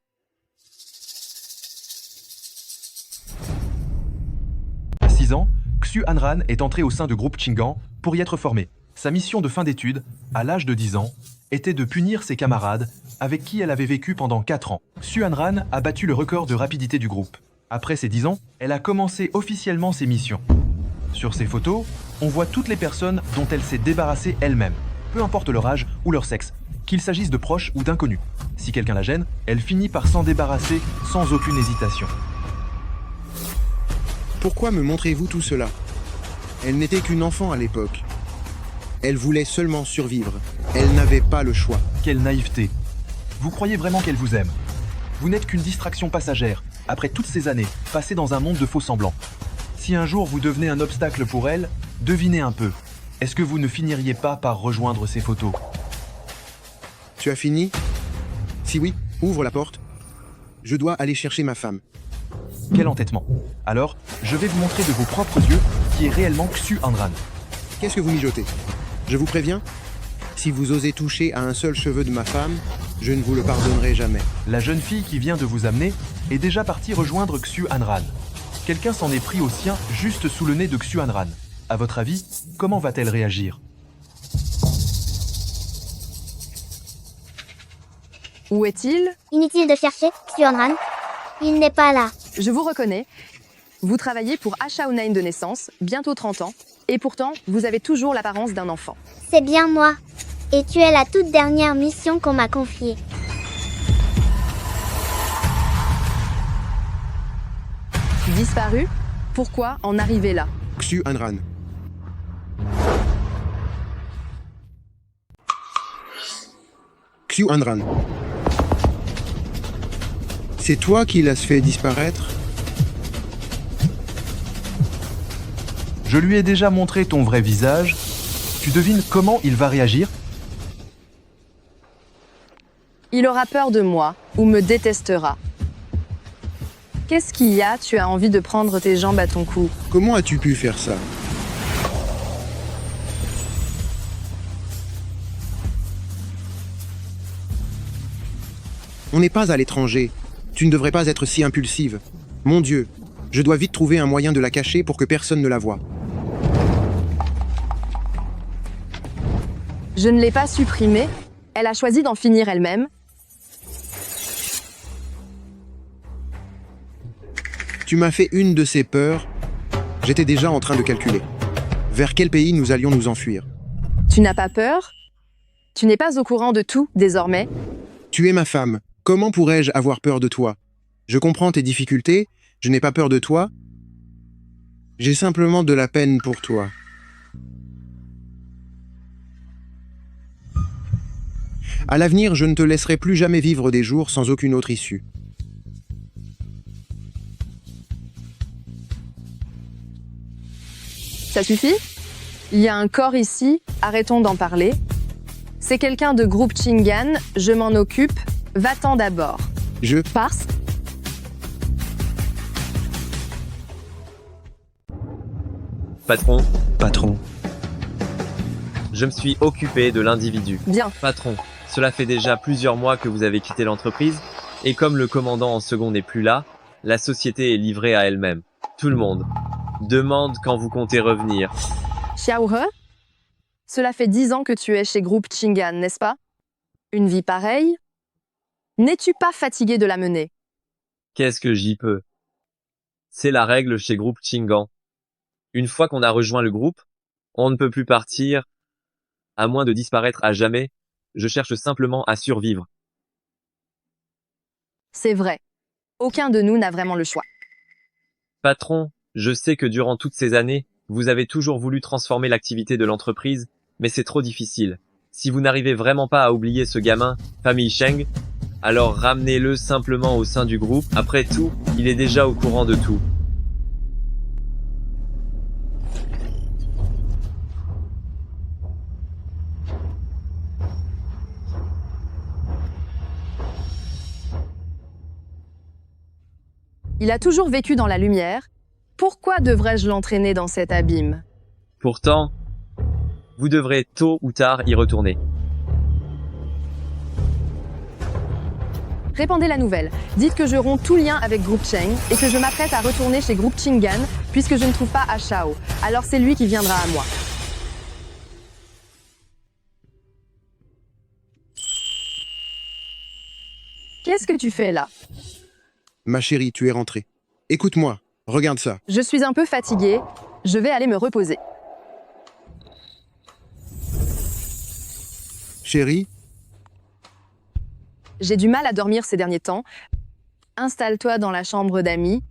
À 6 ans, Xuan Ran est entré au sein de groupe Chingan pour y être formé. Sa mission de fin d'études, à l'âge de 10 ans, était de punir ses camarades avec qui elle avait vécu pendant 4 ans. Xuan Ran a battu le record de rapidité du groupe. Après ses 10 ans, elle a commencé officiellement ses missions. Sur ces photos, on voit toutes les personnes dont elle s'est débarrassée elle-même, peu importe leur âge ou leur sexe, qu'il s'agisse de proches ou d'inconnus. Si quelqu'un la gêne, elle finit par s'en débarrasser sans aucune hésitation. Pourquoi me montrez-vous tout cela? Elle n'était qu'une enfant à l'époque. Elle voulait seulement survivre. Elle n'avait pas le choix. Quelle naïveté! Vous croyez vraiment qu'elle vous aime? Vous n'êtes qu'une distraction passagère, après toutes ces années passées dans un monde de faux semblants. Si un jour vous devenez un obstacle pour elle, devinez un peu. Est-ce que vous ne finiriez pas par rejoindre ces photos? Tu as fini? Si oui, ouvre la porte. Je dois aller chercher ma femme. Quel entêtement! Alors, je vais vous montrer de vos propres yeux qui est réellement Xuan Ran. Qu'est-ce que vous mijotez? Je vous préviens, si vous osez toucher à un seul cheveu de ma femme, je ne vous le pardonnerai jamais. La jeune fille qui vient de vous amener est déjà partie rejoindre Xuan Ran. Quelqu'un s'en est pris au sien juste sous le nez de Xuan Ran. À votre avis, comment va-t-elle réagir? Où est-il? Inutile de chercher, Xuan Ran. Il n'est pas là. Je vous reconnais. Vous travaillez pour Ashao Nine de naissance, bientôt 30 ans, et pourtant, vous avez toujours l'apparence d'un enfant. C'est bien moi. Et tu es la toute dernière mission qu'on m'a confiée. Disparu? Pourquoi en arriver là? Xuan Ran. Xiu Anran. C'est toi qui l'as fait disparaître? Je lui ai déjà montré ton vrai visage. Tu devines comment il va réagir? Il aura peur de moi ou me détestera. Qu'est-ce qu'il y a? Tu as envie de prendre tes jambes à ton cou. Comment as-tu pu faire ça? On n'est pas à l'étranger. Tu ne devrais pas être si impulsive. Mon Dieu, je dois vite trouver un moyen de la cacher pour que personne ne la voie. Je ne l'ai pas supprimée. Elle a choisi d'en finir elle-même. Tu m'as fait une de ces peurs. J'étais déjà en train de calculer. Vers quel pays nous allions nous enfuir? Tu n'as pas peur? Tu n'es pas au courant de tout, désormais? Tu es ma femme. Comment pourrais-je avoir peur de toi? Je comprends tes difficultés. Je n'ai pas peur de toi. J'ai simplement de la peine pour toi. À l'avenir, je ne te laisserai plus jamais vivre des jours sans aucune autre issue. Ça suffit? Il y a un corps ici, arrêtons d'en parler. C'est quelqu'un de groupe Chingan, je m'en occupe. Va-t'en d'abord. Je passe. Patron. Patron. Je me suis occupé de l'individu. Bien. Patron, cela fait déjà plusieurs mois que vous avez quitté l'entreprise, et comme le commandant en second n'est plus là, la société est livrée à elle-même. Tout le monde demande quand vous comptez revenir. Xiao He? Cela fait 10 ans que tu es chez groupe Chingan, n'est-ce pas? Une vie pareille? N'es-tu pas fatigué de la mener? Qu'est-ce que j'y peux? C'est la règle chez groupe Chingan. Une fois qu'on a rejoint le groupe, on ne peut plus partir, à moins de disparaître à jamais. Je cherche simplement à survivre. C'est vrai. Aucun de nous n'a vraiment le choix. Patron, je sais que durant toutes ces années, vous avez toujours voulu transformer l'activité de l'entreprise, mais c'est trop difficile. Si vous n'arrivez vraiment pas à oublier ce gamin, famille Sheng, alors ramenez-le simplement au sein du groupe. Après tout, il est déjà au courant de tout. Il a toujours vécu dans la lumière. Pourquoi devrais-je l'entraîner dans cet abîme? Pourtant, vous devrez tôt ou tard y retourner. Répandez la nouvelle. Dites que je romps tout lien avec Groupe Cheng et que je m'apprête à retourner chez Groupe Chingan puisque je ne trouve pas à Shao. Alors c'est lui qui viendra à moi. Qu'est-ce que tu fais là? Ma chérie, tu es rentrée. Écoute-moi, regarde ça. Je suis un peu fatiguée. Je vais aller me reposer. Chérie? J'ai du mal à dormir ces derniers temps. Installe-toi dans la chambre d'amis.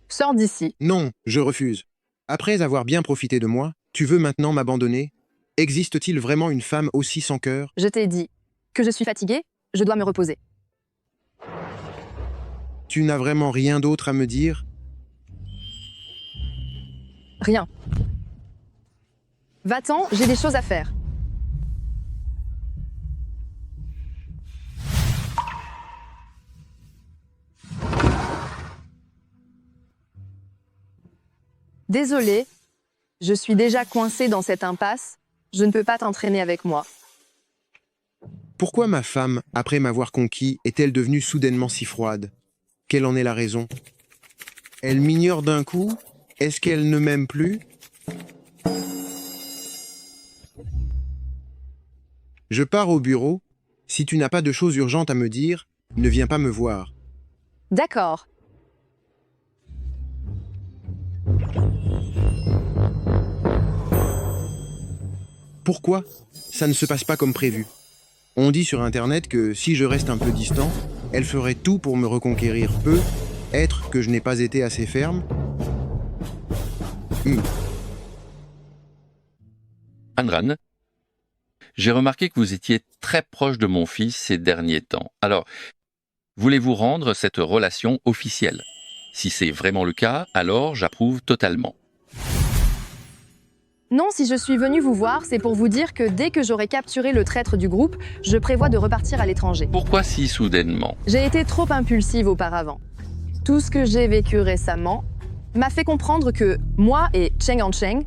Sors d'ici. Non, je refuse. Après avoir bien profité de moi, tu veux maintenant m'abandonner? Existe-t-il vraiment une femme aussi sans cœur? Je t'ai dit que je suis fatiguée, je dois me reposer. Tu n'as vraiment rien d'autre à me dire? Rien. Va-t'en, j'ai des choses à faire. Désolée, je suis déjà coincée dans cette impasse. Je ne peux pas t'entraîner avec moi. Pourquoi ma femme, après m'avoir conquis, est-elle devenue soudainement si froide? Quelle en est la raison? Elle m'ignore d'un coup? Est-ce qu'elle ne m'aime plus? Je pars au bureau. Si tu n'as pas de choses urgentes à me dire, ne viens pas me voir. D'accord. Pourquoi ça ne se passe pas comme prévu? On dit sur Internet que si je reste un peu distant, elle ferait tout pour me reconquérir. Être que je n'ai pas été assez ferme. Anran, j'ai remarqué que vous étiez très proche de mon fils ces derniers temps. Alors, voulez-vous rendre cette relation officielle? Si c'est vraiment le cas, alors j'approuve totalement. Non, si je suis venue vous voir, c'est pour vous dire que dès que j'aurai capturé le traître du groupe, je prévois de repartir à l'étranger. Pourquoi si soudainement? J'ai été trop impulsive auparavant. Tout ce que j'ai vécu récemment m'a fait comprendre que moi et Cheng Han-Cheng,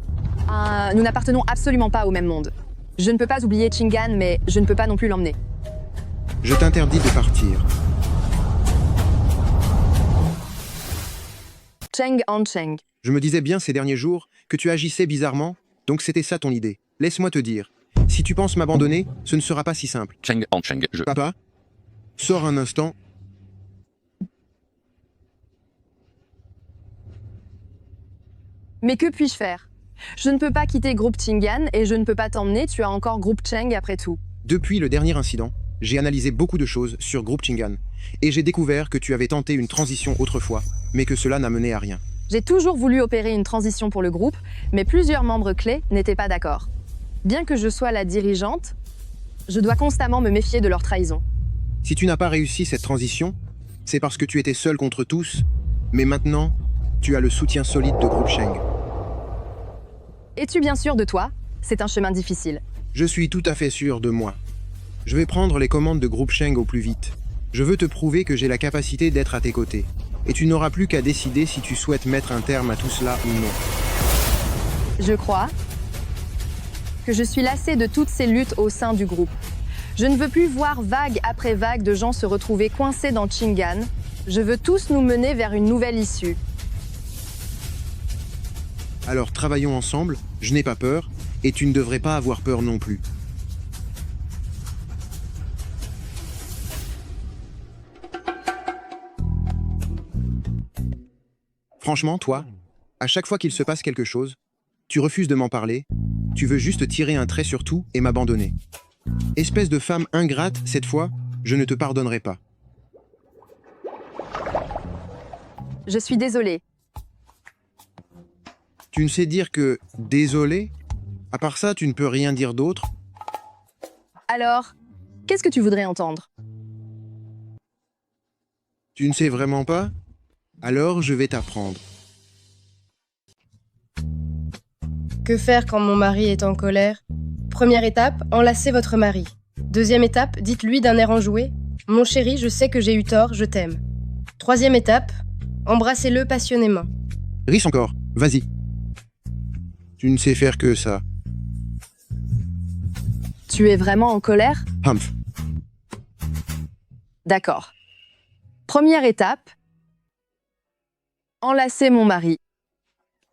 nous n'appartenons absolument pas au même monde. Je ne peux pas oublier Chingan, mais je ne peux pas non plus l'emmener. Je t'interdis de partir. Cheng Han-Cheng. Je me disais bien ces derniers jours que tu agissais bizarrement, donc c'était ça ton idée. Laisse-moi te dire, si tu penses m'abandonner, ce ne sera pas si simple. Cheng Han-Cheng, Papa, sors un instant. Mais que puis-je faire? Je ne peux pas quitter groupe Chingan et je ne peux pas t'emmener, tu as encore groupe Cheng après tout. Depuis le dernier incident, j'ai analysé beaucoup de choses sur groupe Chingan et j'ai découvert que tu avais tenté une transition autrefois, mais que cela n'a mené à rien. J'ai toujours voulu opérer une transition pour le groupe, mais plusieurs membres clés n'étaient pas d'accord. Bien que je sois la dirigeante, je dois constamment me méfier de leur trahison. Si tu n'as pas réussi cette transition, c'est parce que tu étais seul contre tous, mais maintenant, tu as le soutien solide de groupe Cheng. Es-tu bien sûr de toi? C'est un chemin difficile. Je suis tout à fait sûr de moi. Je vais prendre les commandes de groupe Cheng au plus vite. Je veux te prouver que j'ai la capacité d'être à tes côtés. Et tu n'auras plus qu'à décider si tu souhaites mettre un terme à tout cela ou non. Je crois que je suis lassée de toutes ces luttes au sein du groupe. Je ne veux plus voir vague après vague de gens se retrouver coincés dans Chingan. Je veux tous nous mener vers une nouvelle issue. Alors travaillons ensemble, je n'ai pas peur, et tu ne devrais pas avoir peur non plus. Franchement, toi, à chaque fois qu'il se passe quelque chose, tu refuses de m'en parler, tu veux juste tirer un trait sur tout et m'abandonner. Espèce de femme ingrate, cette fois, je ne te pardonnerai pas. Je suis désolée. Tu ne sais dire que « désolé » À part ça, tu ne peux rien dire d'autre. Alors, qu'est-ce que tu voudrais entendre? Tu ne sais vraiment pas? Alors, je vais t'apprendre. Que faire quand mon mari est en colère? Première étape, enlacez votre mari. Deuxième étape, dites-lui d'un air enjoué: mon chéri, je sais que j'ai eu tort, je t'aime. Troisième étape, embrassez-le passionnément. Risse encore, vas-y. Tu ne sais faire que ça. Tu es vraiment en colère? Humph. D'accord. Première étape, enlacer mon mari.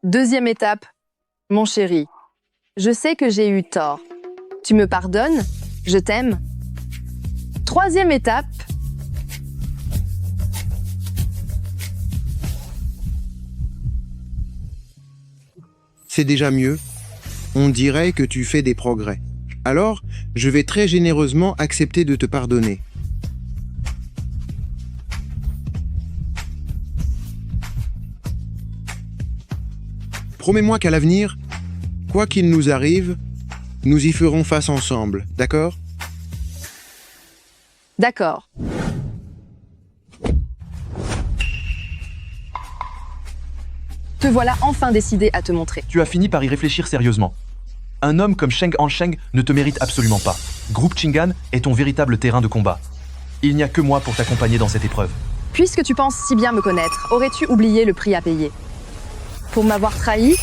Deuxième étape, mon chéri. Je sais que j'ai eu tort. Tu me pardonnes? Je t'aime. Troisième étape, c'est déjà mieux. On dirait que tu fais des progrès. Alors, je vais très généreusement accepter de te pardonner. Promets-moi qu'à l'avenir, quoi qu'il nous arrive, nous y ferons face ensemble, d'accord? D'accord. Te voilà enfin décidé à te montrer. Tu as fini par y réfléchir sérieusement. Un homme comme Cheng Han-Cheng ne te mérite absolument pas. Groupe Chingan est ton véritable terrain de combat. Il n'y a que moi pour t'accompagner dans cette épreuve. Puisque tu penses si bien me connaître, aurais-tu oublié le prix à payer? Pour m'avoir trahi?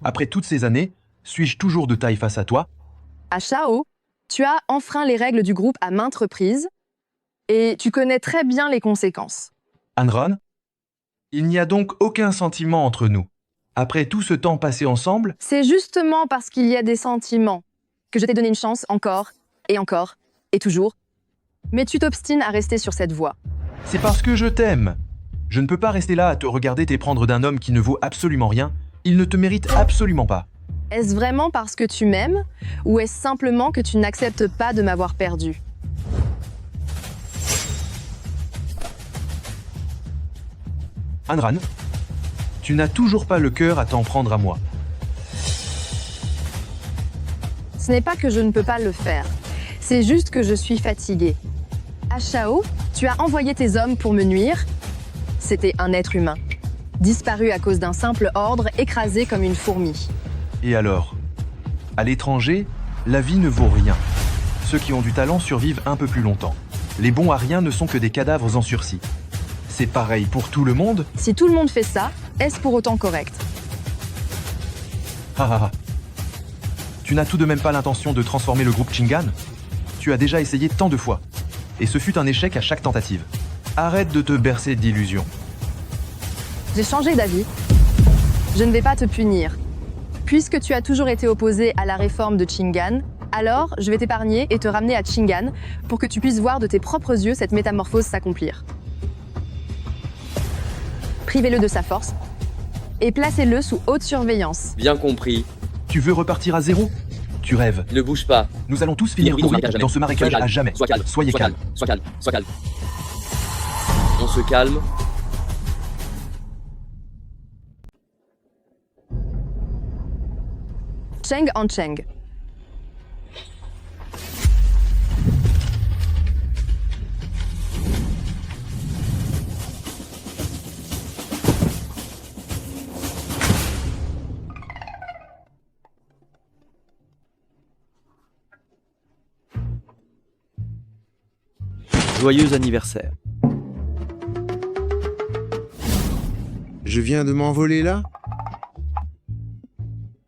Après toutes ces années, suis-je toujours de taille face à toi? À Shao, tu as enfreint les règles du groupe à maintes reprises et tu connais très bien les conséquences. Anran? Il n'y a donc aucun sentiment entre nous. Après tout ce temps passé ensemble, C'est justement parce qu'il y a des sentiments que je t'ai donné une chance encore, et toujours. Mais tu t'obstines à rester sur cette voie. c'est parce que je t'aime. Je ne peux pas rester là à te regarder t'éprendre d'un homme qui ne vaut absolument rien. Il ne te mérite absolument pas. Est-ce vraiment parce que tu m'aimes, ou est-ce simplement que tu n'acceptes pas de m'avoir perdu? Anran, tu n'as toujours pas le cœur à t'en prendre à moi. Ce n'est pas que je ne peux pas le faire. C'est juste que je suis fatiguée. À Chao, tu as envoyé tes hommes pour me nuire. C'était un être humain, disparu à cause d'un simple ordre, écrasé comme une fourmi. Et alors? À l'étranger, la vie ne vaut rien. Ceux qui ont du talent survivent un peu plus longtemps. Les bons à rien ne sont que des cadavres en sursis. C'est pareil pour tout le monde? Si tout le monde fait ça, est-ce pour autant correct? Ha ha ha. Tu n'as tout de même pas l'intention de transformer le groupe Chingan? Tu as déjà essayé tant de fois. Et ce fut un échec à chaque tentative. Arrête de te bercer d'illusions. J'ai changé d'avis. Je ne vais pas te punir. Puisque tu as toujours été opposé à la réforme de Chingan, alors je vais t'épargner et te ramener à Chingan pour que tu puisses voir de tes propres yeux cette métamorphose s'accomplir. Privez-le de sa force et placez-le sous haute surveillance. Bien compris. Tu veux repartir à zéro? Tu rêves. Ne bouge pas. Nous allons tous finir pourris dans ce marécage à jamais. Sois calme. Soyez calme. Sois calme. Sois calme. On se calme. Cheng en Cheng. Joyeux anniversaire. Je viens de m'envoler là?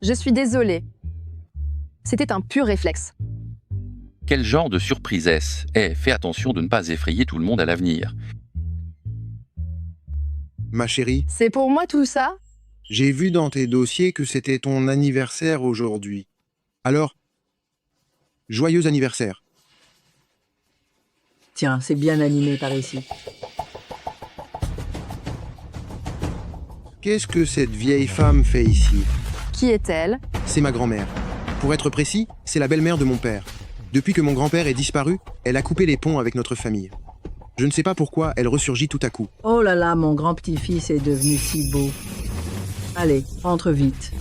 Je suis désolée. C'était un pur réflexe. Quel genre de surprise est-ce? Fais attention de ne pas effrayer tout le monde à l'avenir. Ma chérie, C'est pour moi tout ça? j'ai vu dans tes dossiers que c'était ton anniversaire aujourd'hui. Alors, joyeux anniversaire. Tiens, c'est bien animé par ici. Qu'est-ce que cette vieille femme fait ici? Qui est-elle? C'est ma grand-mère. Pour être précis, c'est la belle-mère de mon père. Depuis que mon grand-père est disparu, elle a coupé les ponts avec notre famille. Je ne sais pas pourquoi elle ressurgit tout à coup. Oh là là, mon grand petit-fils est devenu si beau. Allez, rentre vite.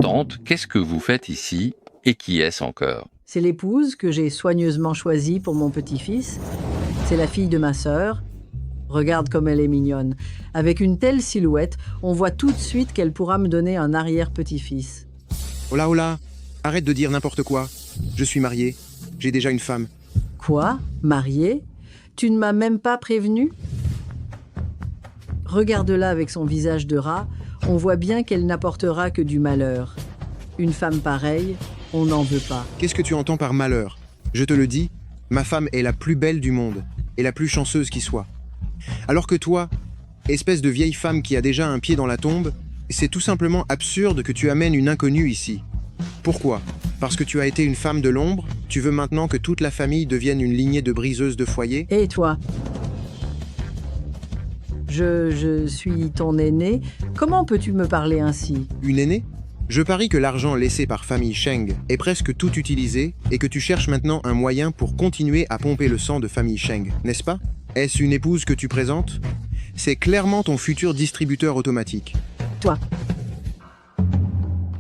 Tante, qu'est-ce que vous faites ici? Et qui est-ce encore? C'est l'épouse que j'ai soigneusement choisie pour mon petit-fils. C'est la fille de ma sœur. Regarde comme elle est mignonne. Avec une telle silhouette, on voit tout de suite qu'elle pourra me donner un arrière-petit-fils. Oh là, arrête de dire n'importe quoi. Je suis marié. J'ai déjà une femme. Quoi? Mariée? Tu ne m'as même pas prévenu? Regarde-la avec son visage de rat. On voit bien qu'elle n'apportera que du malheur. Une femme pareille, on n'en veut pas. Qu'est-ce que tu entends par malheur? Je te le dis, ma femme est la plus belle du monde et la plus chanceuse qui soit. Alors que toi, espèce de vieille femme qui a déjà un pied dans la tombe, c'est tout simplement absurde que tu amènes une inconnue ici. Pourquoi? Parce que tu as été une femme de l'ombre? Tu veux maintenant que toute la famille devienne une lignée de briseuses de foyer? Et toi? Je suis ton aîné. Comment peux-tu me parler ainsi? Une aînée? Je parie que l'argent laissé par famille Sheng est presque tout utilisé et que tu cherches maintenant un moyen pour continuer à pomper le sang de famille Sheng, n'est-ce pas? Est-ce une épouse que tu présentes? C'est clairement ton futur distributeur automatique. Toi.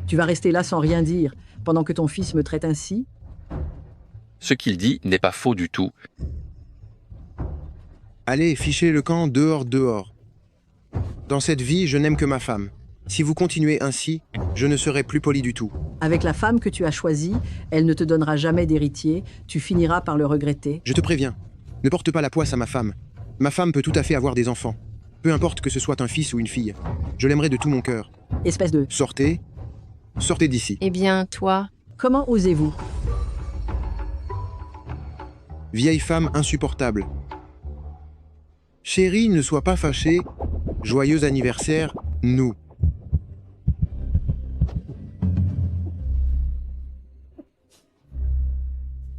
Tu vas rester là sans rien dire, pendant que ton fils me traite ainsi? Ce qu'il dit n'est pas faux du tout. Allez, fichez le camp dehors. Dans cette vie, je n'aime que ma femme. Si vous continuez ainsi, je ne serai plus poli du tout. Avec la femme que tu as choisie, elle ne te donnera jamais d'héritier, tu finiras par le regretter. Je te préviens, ne porte pas la poisse à ma femme. Ma femme peut tout à fait avoir des enfants. Peu importe que ce soit un fils ou une fille. Je l'aimerai de tout mon cœur. Espèce de... Sortez d'ici. Eh bien, toi, Comment osez-vous? Vieille femme insupportable. Chérie, ne sois pas fâchée. Joyeux anniversaire, nous.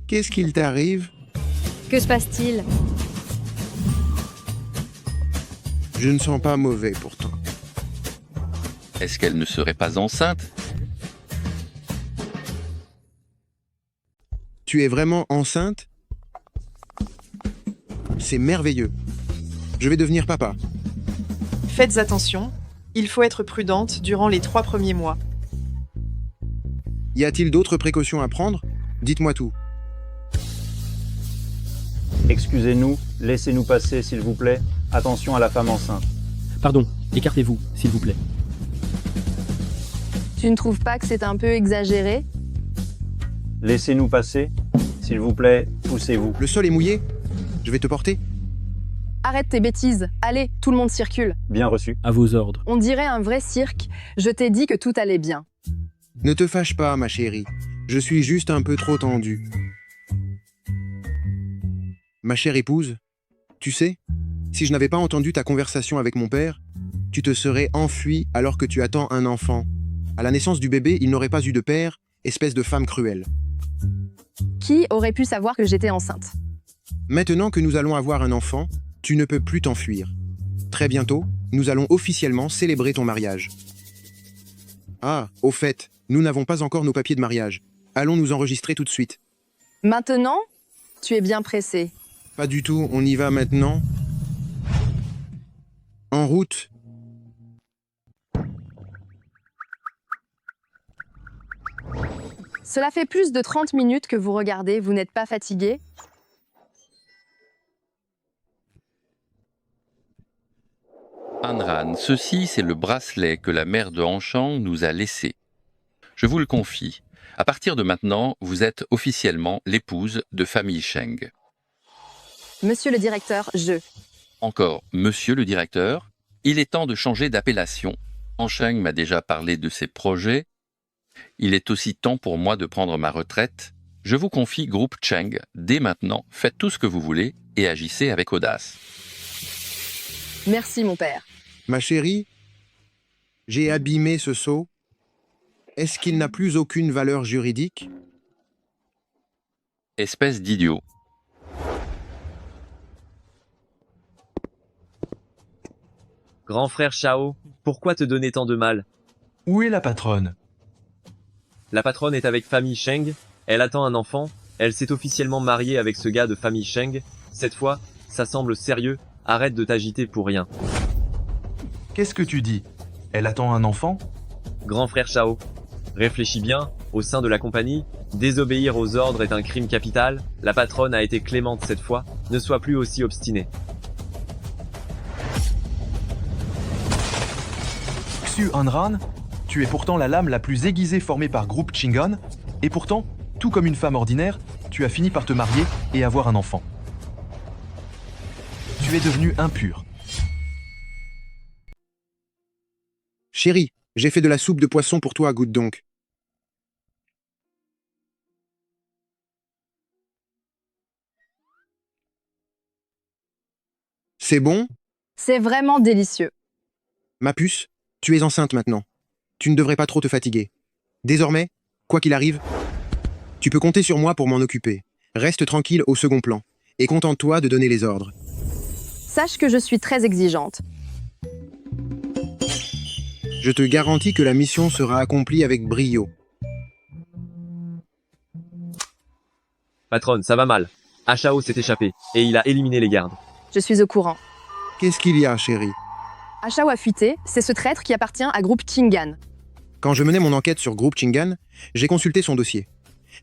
Qu'est-ce qu'il t'arrive? Que se passe-t-il? Je ne sens pas mauvais pourtant. Est-ce qu'elle ne serait pas enceinte? Tu es vraiment enceinte? C'est merveilleux. Je vais devenir papa. Faites attention, il faut être prudente durant les 3 premiers mois. Y a-t-il d'autres précautions à prendre? Dites-moi tout. Excusez-nous, laissez-nous passer s'il vous plaît. Attention à la femme enceinte. Pardon, écartez-vous, s'il vous plaît. Tu ne trouves pas que c'est un peu exagéré? Laissez-nous passer. S'il vous plaît, poussez-vous. Le sol est mouillé? Je vais te porter? Arrête tes bêtises. Allez, tout le monde circule. Bien reçu. À vos ordres. On dirait un vrai cirque. Je t'ai dit que tout allait bien. Ne te fâche pas, ma chérie. Je suis juste un peu trop tendu. Ma chère épouse, tu sais, si je n'avais pas entendu ta conversation avec mon père, tu te serais enfuie alors que tu attends un enfant. À la naissance du bébé, il n'aurait pas eu de père, espèce de femme cruelle. Qui aurait pu savoir que j'étais enceinte? Maintenant que nous allons avoir un enfant, tu ne peux plus t'enfuir. Très bientôt, nous allons officiellement célébrer ton mariage. Ah, au fait, nous n'avons pas encore nos papiers de mariage. Allons nous enregistrer tout de suite. Maintenant? Tu es bien pressé. Pas du tout, on y va maintenant. En route. Cela fait plus de 30 minutes que vous regardez, vous n'êtes pas fatigué? Anran, ceci c'est le bracelet que la mère de Hanchang nous a laissé. Je vous le confie, à partir de maintenant, vous êtes officiellement l'épouse de famille Sheng. Monsieur le directeur, Encore, monsieur le directeur, il est temps de changer d'appellation. Hancheng m'a déjà parlé de ses projets. Il est aussi temps pour moi de prendre ma retraite. Je vous confie groupe Cheng. Dès maintenant, faites tout ce que vous voulez et agissez avec audace. Merci mon père. Ma chérie, j'ai abîmé ce sceau. Est-ce qu'il n'a plus aucune valeur juridique? Espèce d'idiot. Grand frère Shao, pourquoi te donner tant de mal? Où est la patronne? La patronne est avec famille Sheng, elle attend un enfant, elle s'est officiellement mariée avec ce gars de famille Sheng. Cette fois, ça semble sérieux, arrête de t'agiter pour rien. Qu'est-ce que tu dis? Elle attend un enfant? Grand frère Shao, réfléchis bien, au sein de la compagnie, désobéir aux ordres est un crime capital, la patronne a été clémente cette fois, ne sois plus aussi obstiné. Xu Hanran, tu es pourtant la lame la plus aiguisée formée par groupe Chingon, et pourtant, tout comme une femme ordinaire, tu as fini par te marier et avoir un enfant. Tu es devenu impur. Chérie, j'ai fait de la soupe de poisson pour toi, goûte donc. C'est bon? C'est vraiment délicieux. Ma puce, tu es enceinte maintenant. Tu ne devrais pas trop te fatiguer. Désormais, quoi qu'il arrive, tu peux compter sur moi pour m'en occuper. Reste tranquille au second plan et contente-toi de donner les ordres. Sache que je suis très exigeante. Je te garantis que la mission sera accomplie avec brio. Patronne, ça va mal. Ashao s'est échappé, et il a éliminé les gardes. Je suis au courant. Qu'est-ce qu'il y a, chérie? Ashao a fuité, c'est ce traître qui appartient à groupe Chingan. Quand je menais mon enquête sur groupe Chingan, j'ai consulté son dossier.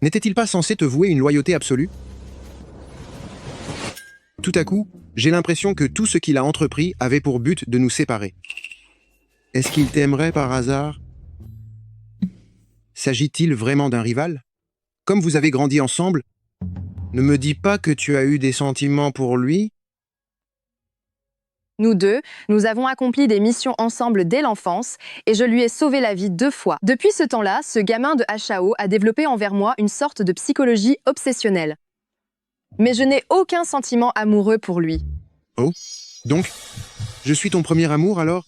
N'était-il pas censé te vouer une loyauté absolue? Tout à coup, j'ai l'impression que tout ce qu'il a entrepris avait pour but de nous séparer. Est-ce qu'il t'aimerait par hasard? S'agit-il vraiment d'un rival? Comme vous avez grandi ensemble, ne me dis pas que tu as eu des sentiments pour lui? Nous deux, nous avons accompli des missions ensemble dès l'enfance et je lui ai sauvé la vie 2 fois. Depuis ce temps-là, ce gamin de Ashao a développé envers moi une sorte de psychologie obsessionnelle. Mais je n'ai aucun sentiment amoureux pour lui. Oh, donc, Je suis ton premier amour alors?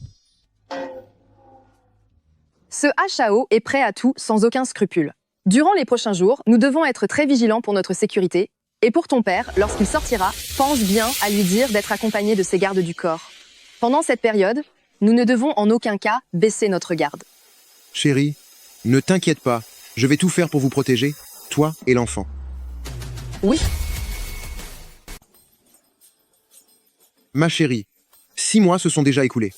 Ce HAO est prêt à tout sans aucun scrupule. Durant les prochains jours, nous devons être très vigilants pour notre sécurité. Et pour ton père, lorsqu'il sortira, pense bien à lui dire d'être accompagné de ses gardes du corps. Pendant cette période, nous ne devons en aucun cas baisser notre garde. Chérie, ne t'inquiète pas. Je vais tout faire pour vous protéger, toi et l'enfant. Oui. Ma chérie, 6 mois se sont déjà écoulés.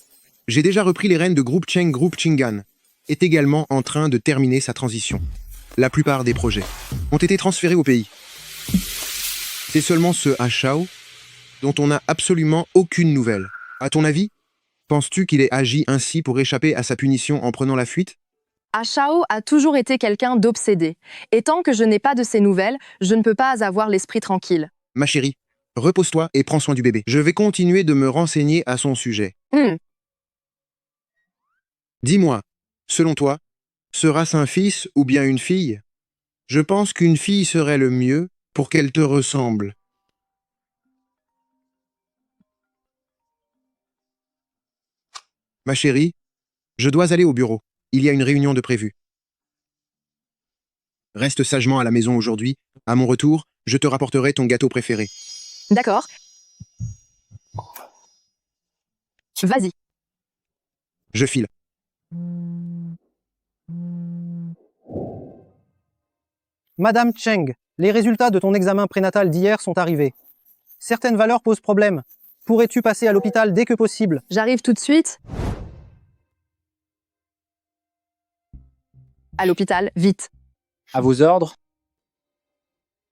J'ai déjà repris les rênes de Groupe Cheng. Groupe Chingan est également en train de terminer sa transition. La plupart des projets ont été transférés au pays. C'est seulement ce HAO dont on n'a absolument aucune nouvelle. À ton avis, penses-tu qu'il ait agi ainsi pour échapper à sa punition en prenant la fuite? HAO a toujours été quelqu'un d'obsédé. Et tant que je n'ai pas de ses nouvelles, je ne peux pas avoir l'esprit tranquille. Ma chérie, repose-toi et prends soin du bébé. Je vais continuer de me renseigner à son sujet. Dis-moi, selon toi, sera-ce un fils ou bien une fille? Je pense qu'une fille serait le mieux pour qu'elle te ressemble. Ma chérie, je dois aller au bureau. Il y a une réunion de prévue. Reste sagement à la maison aujourd'hui. À mon retour, je te rapporterai ton gâteau préféré. D'accord. Vas-y. Je file. Madame Cheng, les résultats de ton examen prénatal d'hier sont arrivés. Certaines valeurs posent problème. Pourrais-tu passer à l'hôpital dès que possible? J'arrive tout de suite. À l'hôpital, vite. À vos ordres.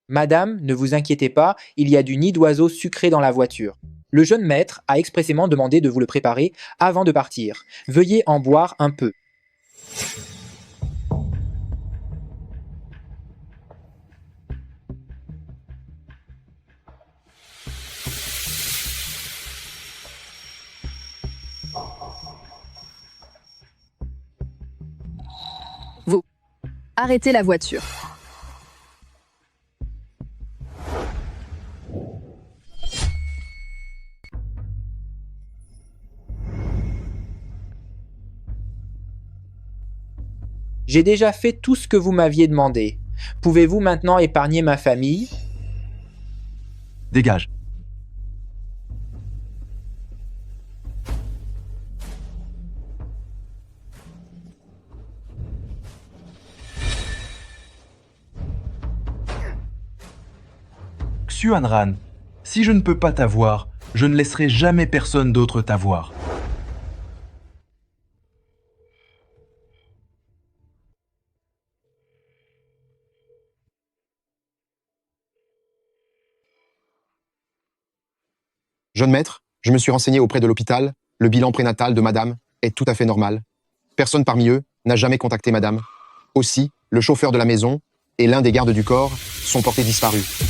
Madame, ne vous inquiétez pas, il y a du nid d'oiseau sucré dans la voiture. Le jeune maître a expressément demandé de vous le préparer avant de partir. Veuillez en boire un peu. Vous. Arrêtez la voiture. J'ai déjà fait tout ce que vous m'aviez demandé. Pouvez-vous maintenant épargner ma famille? Dégage. Xuanran, si je ne peux pas t'avoir, je ne laisserai jamais personne d'autre t'avoir. Jeune maître, je me suis renseigné auprès de l'hôpital. Le bilan prénatal de madame est tout à fait normal. Personne parmi eux n'a jamais contacté madame. Aussi, le chauffeur de la maison et l'un des gardes du corps sont portés disparus.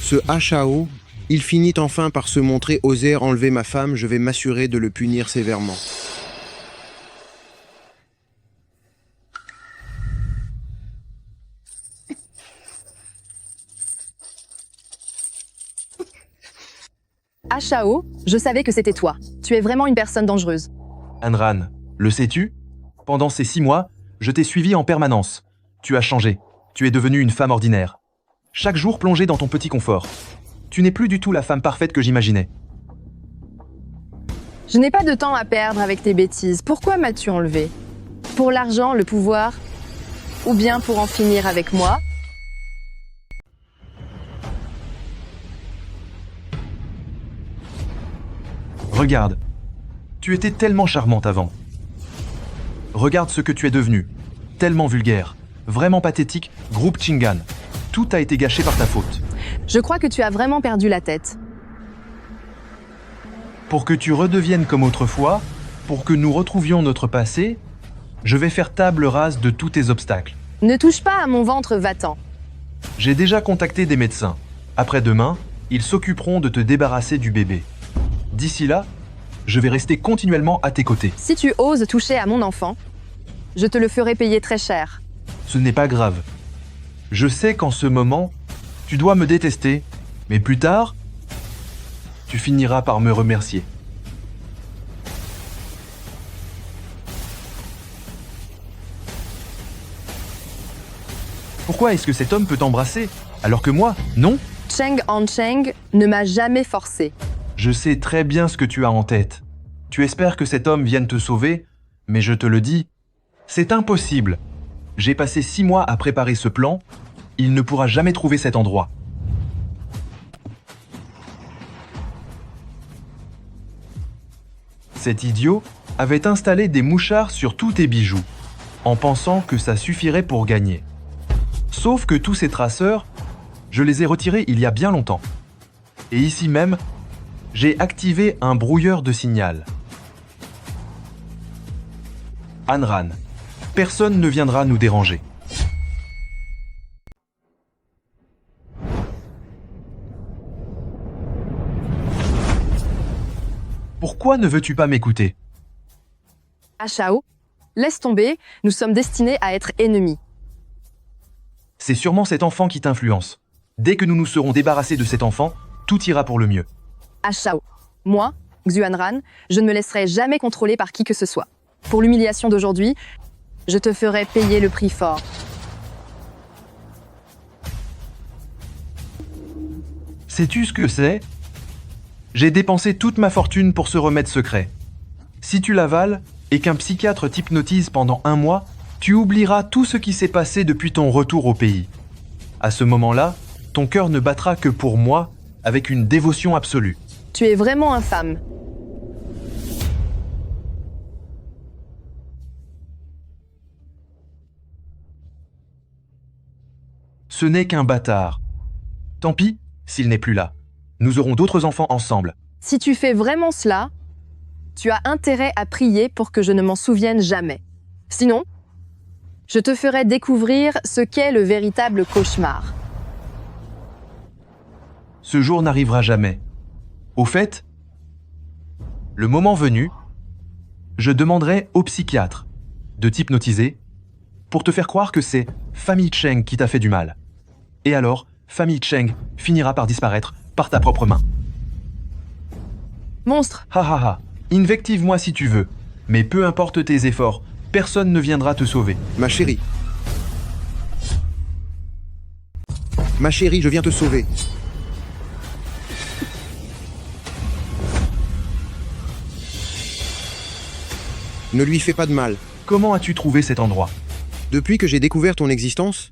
Ce HAO, il finit enfin par se montrer oser enlever ma femme. Je vais m'assurer de le punir sévèrement. HAO, je savais que c'était toi. Tu es vraiment une personne dangereuse. Anran, le sais-tu? Pendant ces 6 mois, je t'ai suivi en permanence. Tu as changé. Tu es devenue une femme ordinaire. Chaque jour plongée dans ton petit confort. Tu n'es plus du tout la femme parfaite que j'imaginais. Je n'ai pas de temps à perdre avec tes bêtises. Pourquoi m'as-tu enlevé? Pour l'argent, le pouvoir? Ou bien pour en finir avec moi? Regarde, tu étais tellement charmante avant. Regarde ce que tu es devenue. Tellement vulgaire, vraiment pathétique, groupe Chingan. Tout a été gâché par ta faute. Je crois que tu as vraiment perdu la tête. Pour que tu redeviennes comme autrefois, pour que nous retrouvions notre passé, je vais faire table rase de tous tes obstacles. Ne touche pas à mon ventre, va-t'en. J'ai déjà contacté des médecins. Après-demain, ils s'occuperont de te débarrasser du bébé. D'ici là, je vais rester continuellement à tes côtés. Si tu oses toucher à mon enfant, je te le ferai payer très cher. Ce n'est pas grave. Je sais qu'en ce moment, tu dois me détester, mais plus tard, tu finiras par me remercier. Pourquoi est-ce que cet homme peut t'embrasser, alors que moi, non? Cheng Han Cheng ne m'a jamais forcé. Je sais très bien ce que tu as en tête. Tu espères que cet homme vienne te sauver, mais je te le dis, c'est impossible. J'ai passé 6 mois à préparer ce plan, il ne pourra jamais trouver cet endroit. Cet idiot avait installé des mouchards sur tous tes bijoux, en pensant que ça suffirait pour gagner. Sauf que tous ces traceurs, je les ai retirés il y a bien longtemps. Et ici même, j'ai activé un brouilleur de signal. Anran, personne ne viendra nous déranger. Pourquoi ne veux-tu pas m'écouter? Ashao, laisse tomber, nous sommes destinés à être ennemis. C'est sûrement cet enfant qui t'influence. Dès que nous nous serons débarrassés de cet enfant, tout ira pour le mieux. Ashao, moi, Xuanran, je ne me laisserai jamais contrôler par qui que ce soit. Pour l'humiliation d'aujourd'hui, je te ferai payer le prix fort. Sais-tu ce que c'est? J'ai dépensé toute ma fortune pour ce remède secret. Si tu l'avales et qu'un psychiatre t'hypnotise pendant 1 mois, tu oublieras tout ce qui s'est passé depuis ton retour au pays. À ce moment-là, ton cœur ne battra que pour moi, avec une dévotion absolue. Tu es vraiment infâme. Ce n'est qu'un bâtard. Tant pis s'il n'est plus là. Nous aurons d'autres enfants ensemble. Si tu fais vraiment cela, tu as intérêt à prier pour que je ne m'en souvienne jamais. Sinon, je te ferai découvrir ce qu'est le véritable cauchemar. Ce jour n'arrivera jamais. Au fait, le moment venu, je demanderai au psychiatre de t'hypnotiser pour te faire croire que c'est Famille Cheng qui t'a fait du mal. Et alors, Famille Cheng finira par disparaître par ta propre main. Monstre! Ha ha ha, invective-moi si tu veux, mais peu importe tes efforts, personne ne viendra te sauver. Ma chérie. Ma chérie, je viens te sauver. Ne lui fais pas de mal. Comment as-tu trouvé cet endroit? Depuis que j'ai découvert ton existence,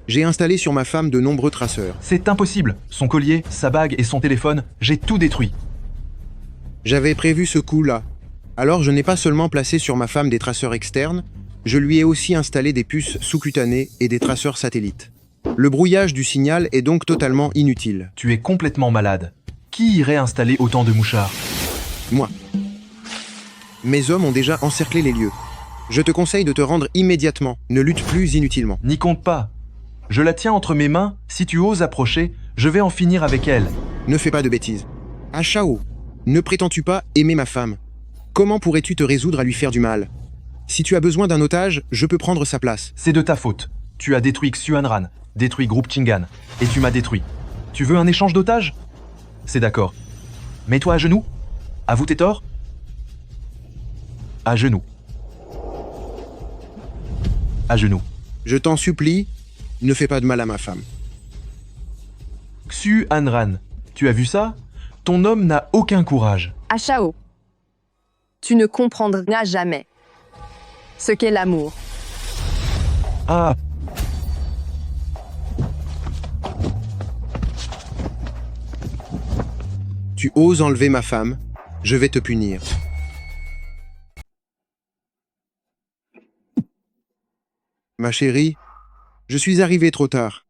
j'ai installé sur ma femme de nombreux traceurs. C'est impossible. Son collier, sa bague et son téléphone, j'ai tout détruit. J'avais prévu ce coup-là. Alors je n'ai pas seulement placé sur ma femme des traceurs externes, je lui ai aussi installé des puces sous-cutanées et des traceurs satellites. Le brouillage du signal est donc totalement inutile. Tu es complètement malade. Qui irait installer autant de mouchards? Moi. Mes hommes ont déjà encerclé les lieux. Je te conseille de te rendre immédiatement. Ne lutte plus inutilement. N'y compte pas. Je la tiens entre mes mains. Si tu oses approcher, je vais en finir avec elle. Ne fais pas de bêtises. Ashao, ne prétends-tu pas aimer ma femme? Comment pourrais-tu te résoudre à lui faire du mal? Si tu as besoin d'un otage, je peux prendre sa place. C'est de ta faute. Tu as détruit Xuanran, détruit Groupe Chingan, et tu m'as détruit. Tu veux un échange d'otages? C'est d'accord. Mets-toi à genoux. Avoue tes torts. À genoux. À genoux. Je t'en supplie, ne fais pas de mal à ma femme. Xuanran, tu as vu ça? Ton homme n'a aucun courage. Ashao, tu ne comprendras jamais ce qu'est l'amour. Ah! Tu oses enlever ma femme, je vais te punir. Ma chérie, je suis arrivé trop tard.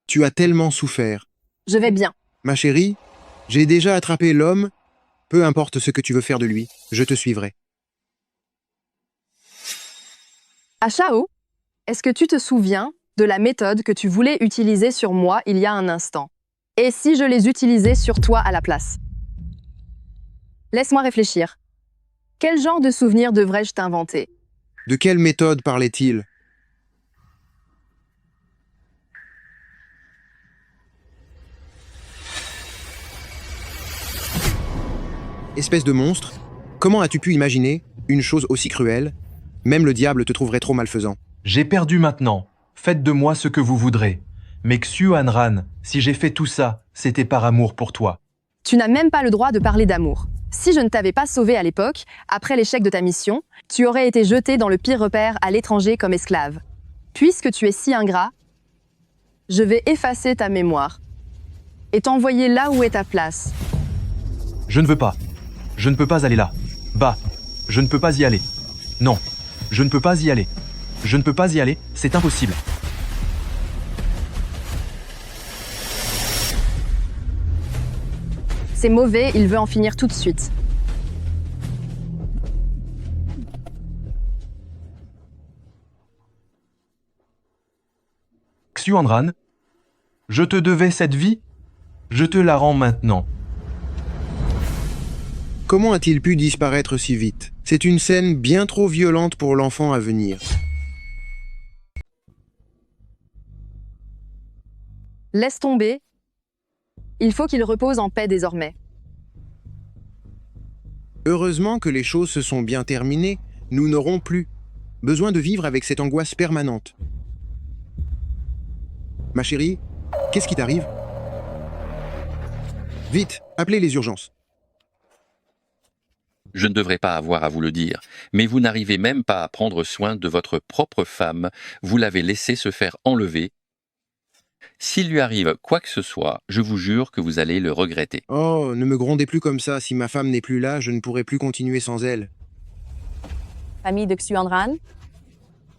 Tu as tellement souffert. Je vais bien. Ma chérie, j'ai déjà attrapé l'homme. Peu importe ce que tu veux faire de lui, je te suivrai. Ashao, est-ce que tu te souviens de la méthode que tu voulais utiliser sur moi il y a un instant? Et si je les utilisais sur toi à la place? Laisse-moi réfléchir. Quel genre de souvenir devrais-je t'inventer? De quelle méthode parlait-il? Espèce de monstre, comment as-tu pu imaginer une chose aussi cruelle? Même le diable te trouverait trop malfaisant. J'ai perdu maintenant. Faites de moi ce que vous voudrez. Mais Xiu Anran, si j'ai fait tout ça, c'était par amour pour toi. Tu n'as même pas le droit de parler d'amour. Si je ne t'avais pas sauvé à l'époque, après l'échec de ta mission, tu aurais été jeté dans le pire repère à l'étranger comme esclave. Puisque tu es si ingrat, je vais effacer ta mémoire et t'envoyer là où est ta place. Je ne veux pas. Je ne peux pas aller là. Bah, je ne peux pas y aller. Non, je ne peux pas y aller. Je ne peux pas y aller, c'est impossible. C'est mauvais, il veut en finir tout de suite. Xuanran, je te devais cette vie, je te la rends maintenant. Comment a-t-il pu disparaître si vite? C'est une scène bien trop violente pour l'enfant à venir. Laisse tomber. Il faut qu'il repose en paix désormais. Heureusement que les choses se sont bien terminées, nous n'aurons plus besoin de vivre avec cette angoisse permanente. Ma chérie, qu'est-ce qui t'arrive? Vite, appelez les urgences. Je ne devrais pas avoir à vous le dire, mais vous n'arrivez même pas à prendre soin de votre propre femme, vous l'avez laissée se faire enlever. S'il lui arrive quoi que ce soit, je vous jure que vous allez le regretter. Oh, ne me grondez plus comme ça, si ma femme n'est plus là, je ne pourrai plus continuer sans elle. Famille de Xuanran,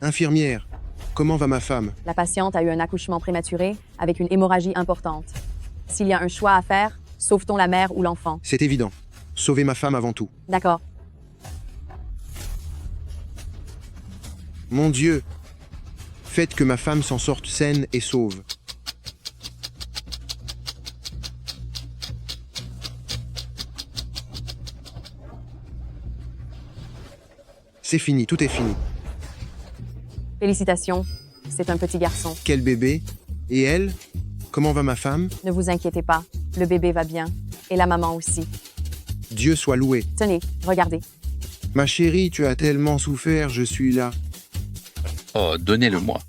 Infirmière, comment va ma femme? la patiente a eu un accouchement prématuré avec une hémorragie importante. S'il y a un choix à faire, sauve-t-on la mère ou l'enfant? C'est évident. Sauvez ma femme avant tout. D'accord. Mon Dieu, faites que ma femme s'en sorte saine et sauve. C'est fini, tout est fini. Félicitations, c'est un petit garçon. Quel bébé? Et elle? Comment va ma femme? Ne vous inquiétez pas, le bébé va bien. Et la maman aussi. Dieu soit loué. Tenez, regardez. Ma chérie, tu as tellement souffert, je suis là. Oh, donnez-le-moi.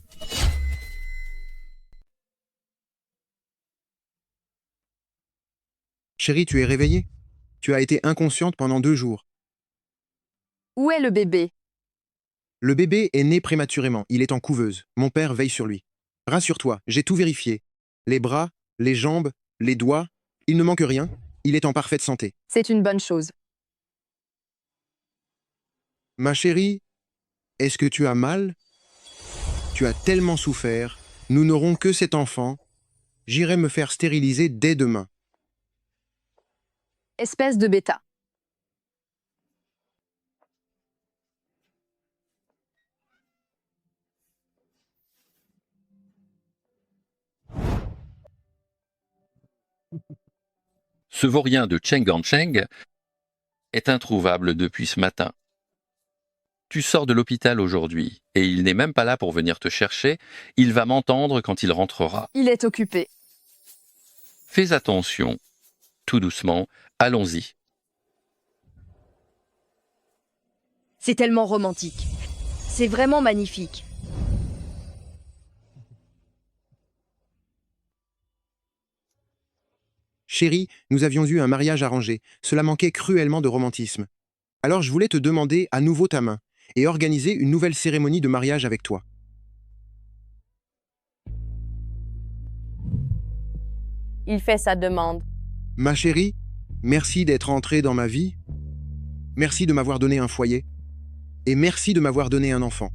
Chérie, tu es réveillée? Tu as été inconsciente pendant 2 jours. Où est le bébé? Le bébé est né prématurément, il est en couveuse. Mon père veille sur lui. Rassure-toi, j'ai tout vérifié. Les bras, les jambes, les doigts, il ne manque rien. Il est en parfaite santé. C'est une bonne chose. Ma chérie, est-ce que tu as mal? Tu as tellement souffert. Nous n'aurons que cet enfant. J'irai me faire stériliser dès demain. Espèce de bêta. Ce vaurien de Cheng Gancheng est introuvable depuis ce matin. Tu sors de l'hôpital aujourd'hui et il n'est même pas là pour venir te chercher. Il va m'entendre quand il rentrera. Il est occupé. Fais attention. Tout doucement. Allons-y. C'est tellement romantique. C'est vraiment magnifique. Chérie, nous avions eu un mariage arrangé. Cela manquait cruellement de romantisme. Alors je voulais te demander à nouveau ta main et organiser une nouvelle cérémonie de mariage avec toi. Il fait sa demande. Ma chérie, merci d'être entrée dans ma vie. Merci de m'avoir donné un foyer. Et merci de m'avoir donné un enfant.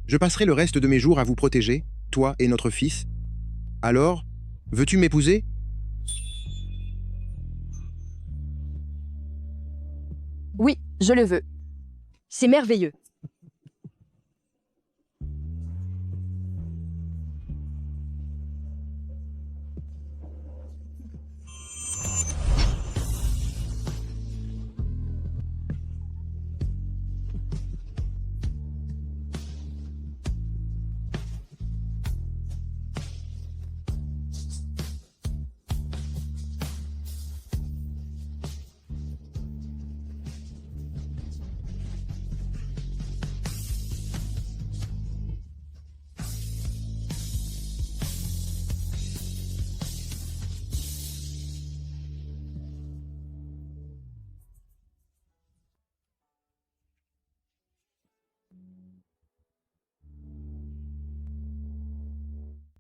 Je passerai le reste de mes jours à vous protéger, toi et notre fils. Alors, veux-tu m'épouser ? Oui, je le veux. C'est merveilleux.